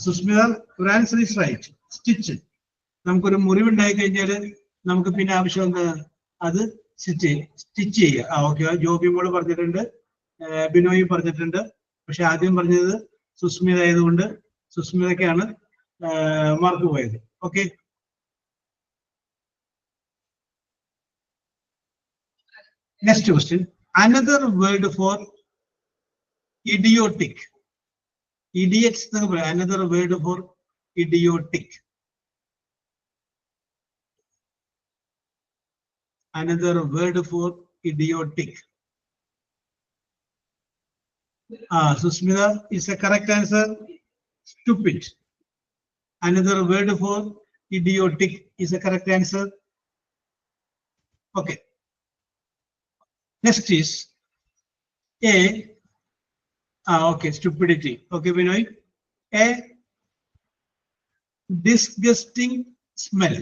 Susmita, your answer is right. Stitch. നമുക്കൊരു മുറിവുണ്ടായി കഴിഞ്ഞാൽ നമുക്ക് പിന്നെ ആവശ്യം എന്താ? അത് സ്റ്റിച്ച് ചെയ്യുക. ഓക്കെ, ജോബി മോള് പറഞ്ഞിട്ടുണ്ട്, ബിനോയി പറഞ്ഞിട്ടുണ്ട്. പക്ഷെ ആദ്യം പറഞ്ഞത് സുസ്മിത ആയതുകൊണ്ട് സുസ്മിതയ്ക്കാണ് മാർക്ക് പോയത്. Okay, next question. Another word for idiotic. Idiots എന്നൊക്കെ പറയാം. Another word for idiotic. Another word for idiotic. Susmita is a correct answer. Stupid. Another word for idiotic is a correct answer. Okay. Next is a okay, stupidity. Okay, Binoy. A disgusting smell.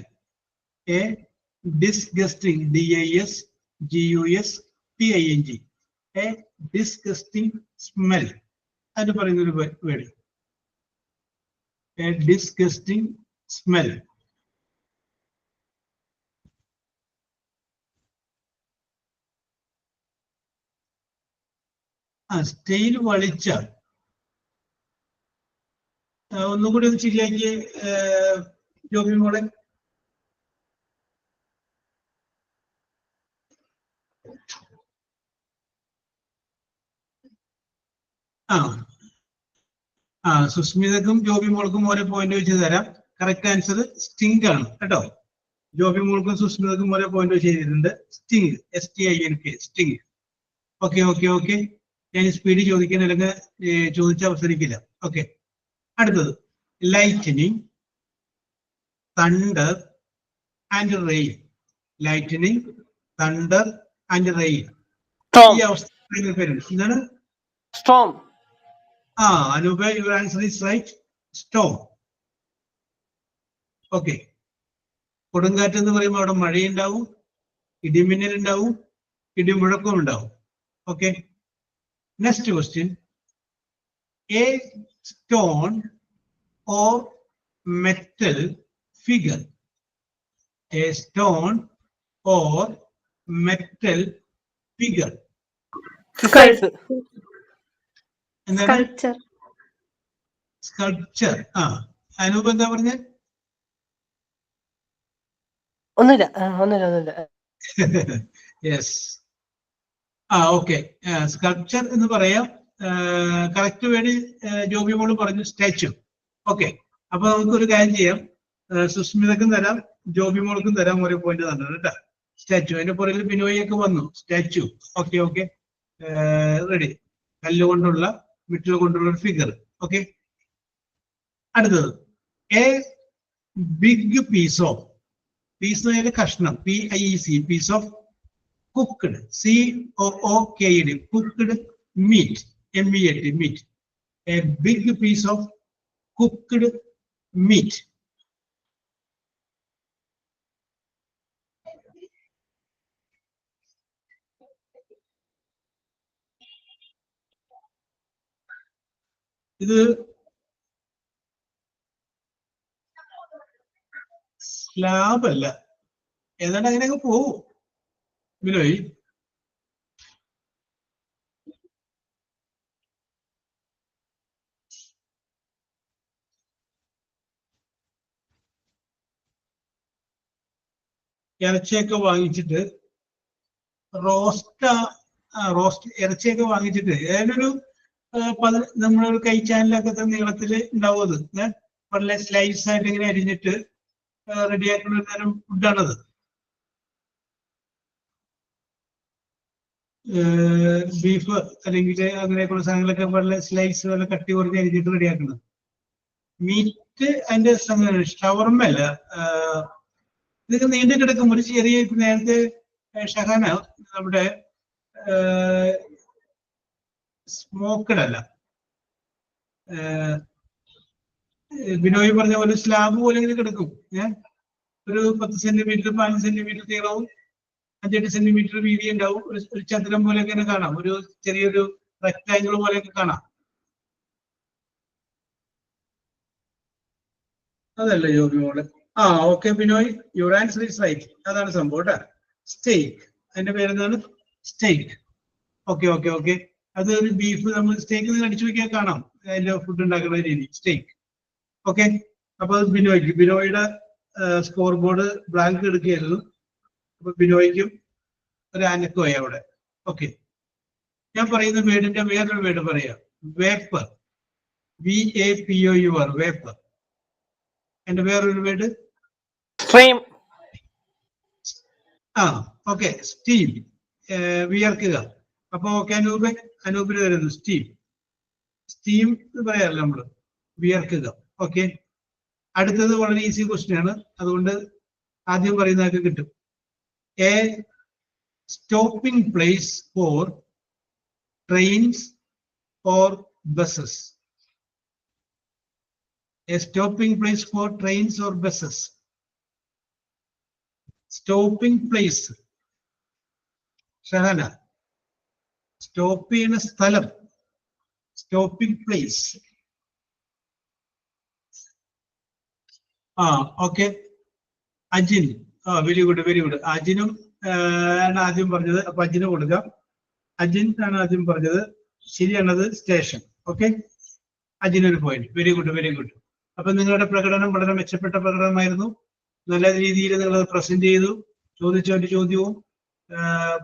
A disgusting, D-I-S-G-U-S-T-I-N-G. A disgusting smell. അത് പറയുന്നൊരു word. A disgusting smell. Stale വളിച്ച. ഒന്നുകൂടി ഒന്ന് ശരിയാക്കി ജോബി മോളെ. സുസ്മിതക്കും ജോബി മോൾക്കും ഓരോ point വെച്ച് തരാം. കറക്റ്റ് ആൻസർ സ്റ്റിങ് ആണ് കേട്ടോ. ജോബി മോൾക്കും സുസ്മിതക്കും ഓരോ പോയിന്റ് വെച്ച് ചെയ്തിട്ടുണ്ട്. Sting, STINK, sting. Okay okay okay. ഞാൻ സ്പീഡ് ചോദിക്കാൻ അല്ലെങ്കിൽ ചോദിച്ച അവസരിക്കില്ല. ഓക്കെ, അടുത്തത് lightening, thunder and rain. Lightening, thunder and rain. ഈ അവസ്ഥ പേരുണ്ട്. എന്താണ്? Storm. Anupa, your answer is right. Storm. Okay, കൊടുങ്കാറ്റ് എന്ന് പറയുമ്പോൾ അവിടെ മഴയുണ്ടാവും, ഇടിമിന്നൽ ഉണ്ടാവും, ഇടിമുഴക്കം ഉണ്ടാവും. Okay, next question. A stone or metal figure. A stone or metal figure. സ്കൾപ്സ്. എന്താണ്? Sculpture. സ്കൾപ്ചർ. അനൂപ് എന്താ പറഞ്ഞ? ഒന്നുമില്ല. യെസ്. ഓക്കെ. സ്കൾപ്ചർ എന്ന് പറയാം. കറക്റ്റ് വേർഡ് ജോബി മോള് പറഞ്ഞു സ്റ്റാച്ചു. ഓക്കെ, അപ്പൊ നമുക്കൊരു കാര്യം ചെയ്യാം. സുസ്മിതക്കും തരാം, ജോബി മോൾക്കും തരാം ഓരോ പോയിന്റ് തന്നെ കേട്ടോ. സ്റ്റാച്ചു, അതിന്റെ പുറകിൽ ബിനോയൊക്കെ വന്നു. സ്റ്റാച്ചു. ഓക്കെ. റെഡി. കല്ലുകൊണ്ടുള്ള മെറ്റൽ കൊണ്ടുള്ള ഒരു ഫിഗർ. ഓക്കെ, അടുത്തത് a big piece of, piece കഷ്ണം, PIEC, piece of cooked, COOKED, cooked meat, MEAT, meat. A big piece of cooked meat. ഇത് സ്ലാബ് അല്ല, ഏതാണ്ട് അങ്ങനെയൊക്കെ പോവും. ബിനോയ്, ഇറച്ചിയൊക്കെ വാങ്ങിച്ചിട്ട് റോസ്റ്റ് ഇറച്ചിയൊക്കെ വാങ്ങിച്ചിട്ട് ഏതൊരു നമ്മളൊരു കൈ ചാനലൊക്കെ നീളത്തില് ഉണ്ടാവും. അത് വളരെ സ്ലൈസ് ആയിട്ട് ഇങ്ങനെ അരിഞ്ഞിട്ട് റെഡിയാക്കുന്ന ഒരു തരം ഫുഡാണത്. ബീഫ് അല്ലെങ്കിൽ അങ്ങനെയൊക്കെയുള്ള സാധനങ്ങളൊക്കെ വളരെ സ്ലൈസ് പോലെ കട്ടി കുറച്ച് അരിഞ്ഞിട്ട് റെഡിയാക്കുന്നത്. മീറ്റ് അതിന്റെ ഷവർമ അല്ല, ഇതൊക്കെ നീണ്ടു കിടക്കും. ഒരു ചെറിയ നേരത്തെ ഷഹാന നമ്മുടെ സ്മോക്കഡ് അല്ല, ബിനോയ് പറഞ്ഞ പോലെ സ്ലാബ് പോലെ ഇങ്ങനെ കിടക്കും. ഒരു 10 സെന്റിമീറ്റർ 15 സെന്റിമീറ്റർ നീളവും 5-8 സെന്റിമീറ്റർ വീതി ഉണ്ടാവും. ഒരു ചതുരം പോലെ ഇങ്ങനെ കാണാം, ഒരു ചെറിയൊരു റെക്ടാങ്കിൾ പോലെയൊക്കെ കാണാം. അതല്ലേ ജോബി മോളെ? Okay Binoy, your answer is right. അതാണ് സംഭവം കേട്ടോ. സ്റ്റേക്ക്, അതിന്റെ പേരെന്താണ്? സ്റ്റേക്ക്. ഓക്കെ. അത് ഒരു ബീഫ് നമ്മൾ സ്റ്റേക്ക് അടിച്ചു വെക്കാൻ കാണാം, അതിന്റെ ഫുഡ് ഉണ്ടാക്കുന്ന രീതി സ്റ്റേക്ക്. ഓക്കെ, അപ്പൊ ബിനോയുടെ സ്കോർ ബോർഡ് ബ്ലാങ്ക് എടുക്കുകയായിരുന്നു. അപ്പൊ ബിനോയ്ക്കും ഒരു അനക്കമായി അവിടെ. ഓക്കെ, ഞാൻ പറയുന്ന വേർഡിന്റെ വേറൊരു വേർഡ് പറയാം. Vapour, VAPOUR, vapour. എന്റെ വേറൊരു വേർഡ് സ്ട്രീം. ഓക്കെ, സ്റ്റീം, വിയർക്കുക. അപ്പൊ ഓക്കെ, അനൂപിന് വരുന്നു സ്റ്റീം എന്ന് പറയാറില്ല നമ്മള്, വിയർക്കുക. ഓക്കെ, അടുത്തത് വളരെ ഈസി ക്വസ്റ്റ്യൻ ആണ്, അതുകൊണ്ട് ആദ്യം പറയുന്നതൊക്കെ കിട്ടും. A stopping place for trains or buses. A stopping place for trains or buses. Stopping place. Shahana, stop ചെയ്യുന്ന സ്ഥലം, stopping place. Okay, Ajin. Very good. അജിനും ആണ് ആദ്യം പറഞ്ഞത്, അപ്പൊ അജിന് കൊടുക്കാം. അജിൻ ആണ് ആദ്യം പറഞ്ഞത്, ശരിയാണത് സ്റ്റേഷൻ. ഓക്കെ, അജിനൊരു പോയിന്റ്. Very good. അപ്പൊ നിങ്ങളുടെ പ്രകടനം വളരെ മെച്ചപ്പെട്ട പ്രകടനമായിരുന്നു. നല്ല രീതിയിൽ നിങ്ങൾ പ്രസന്റ് ചെയ്തു. ചോദിച്ചവന്റെ ചോദ്യവും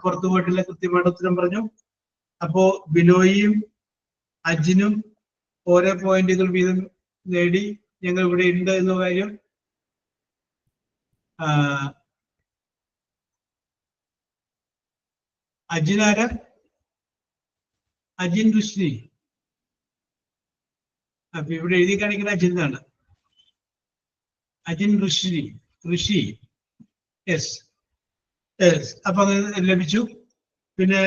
പുറത്തു പോയിട്ടില്ല, കൃത്യമായിട്ട് ഉത്തരം പറഞ്ഞു. അപ്പോ ബിനോയിയും അജിനും ഓരോ പോയിന്റുകൾ വീതം നേടി. ഞങ്ങൾ ഇവിടെ ഉണ്ട് എന്ന കാര്യം അജിനാര, അജിൻ ഋഷി. അപ്പൊ ഇവിടെ എഴുതി കാണിക്കുന്ന അജിന്നാണ്. അജിൻ ഋഷി. യെസ്. അപ്പൊ അത് ലഭിച്ചു. പിന്നെ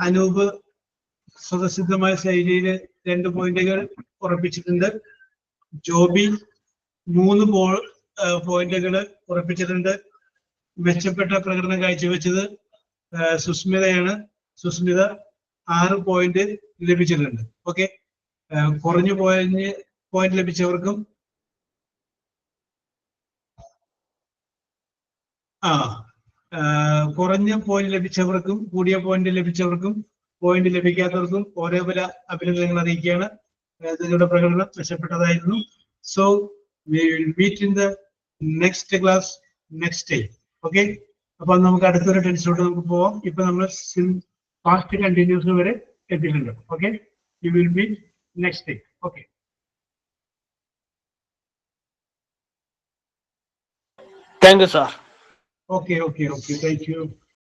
അനൂപ് സ്വതസിദ്ധമായ ശൈലിയിൽ 2 പോയിന്റുകൾ ഉറപ്പിച്ചിട്ടുണ്ട്. ജോബി 3 പോയിന്റുകൾ ഉറപ്പിച്ചിട്ടുണ്ട്. മെച്ചപ്പെട്ട പ്രകടനം കാഴ്ചവെച്ചത് സുസ്മിതയാണ്. സുസ്മിത 6 പോയിന്റ് ലഭിച്ചിട്ടുണ്ട്. ഓക്കെ, കുറഞ്ഞു പോയിന്റ് ലഭിച്ചവർക്കും കുറഞ്ഞ പോയിന്റ് ലഭിച്ചവർക്കും കൂടിയ പോയിന്റ് ലഭിച്ചവർക്കും പോയിന്റ് ലഭിക്കാത്തവർക്കും ഒരേപോലെ അഭിനന്ദനങ്ങൾ അറിയിക്കുകയാണ്. നിങ്ങളുടെ പ്രകടനം മെച്ചപ്പെട്ടതായിരുന്നു. So we will meet in the next class next time. ഓക്കെ, അപ്പൊ നമുക്ക് അടുത്തൊരു ടെൻസിലോട്ട് നമുക്ക് പോവാം. ഇപ്പൊ നമ്മൾ പാസ്റ്റ് കണ്ടിന്യൂസ് വരെ എത്തിയിട്ടുണ്ട്. Okay, we will meet next time. Okay. Thank you sir. Okay. Thank you.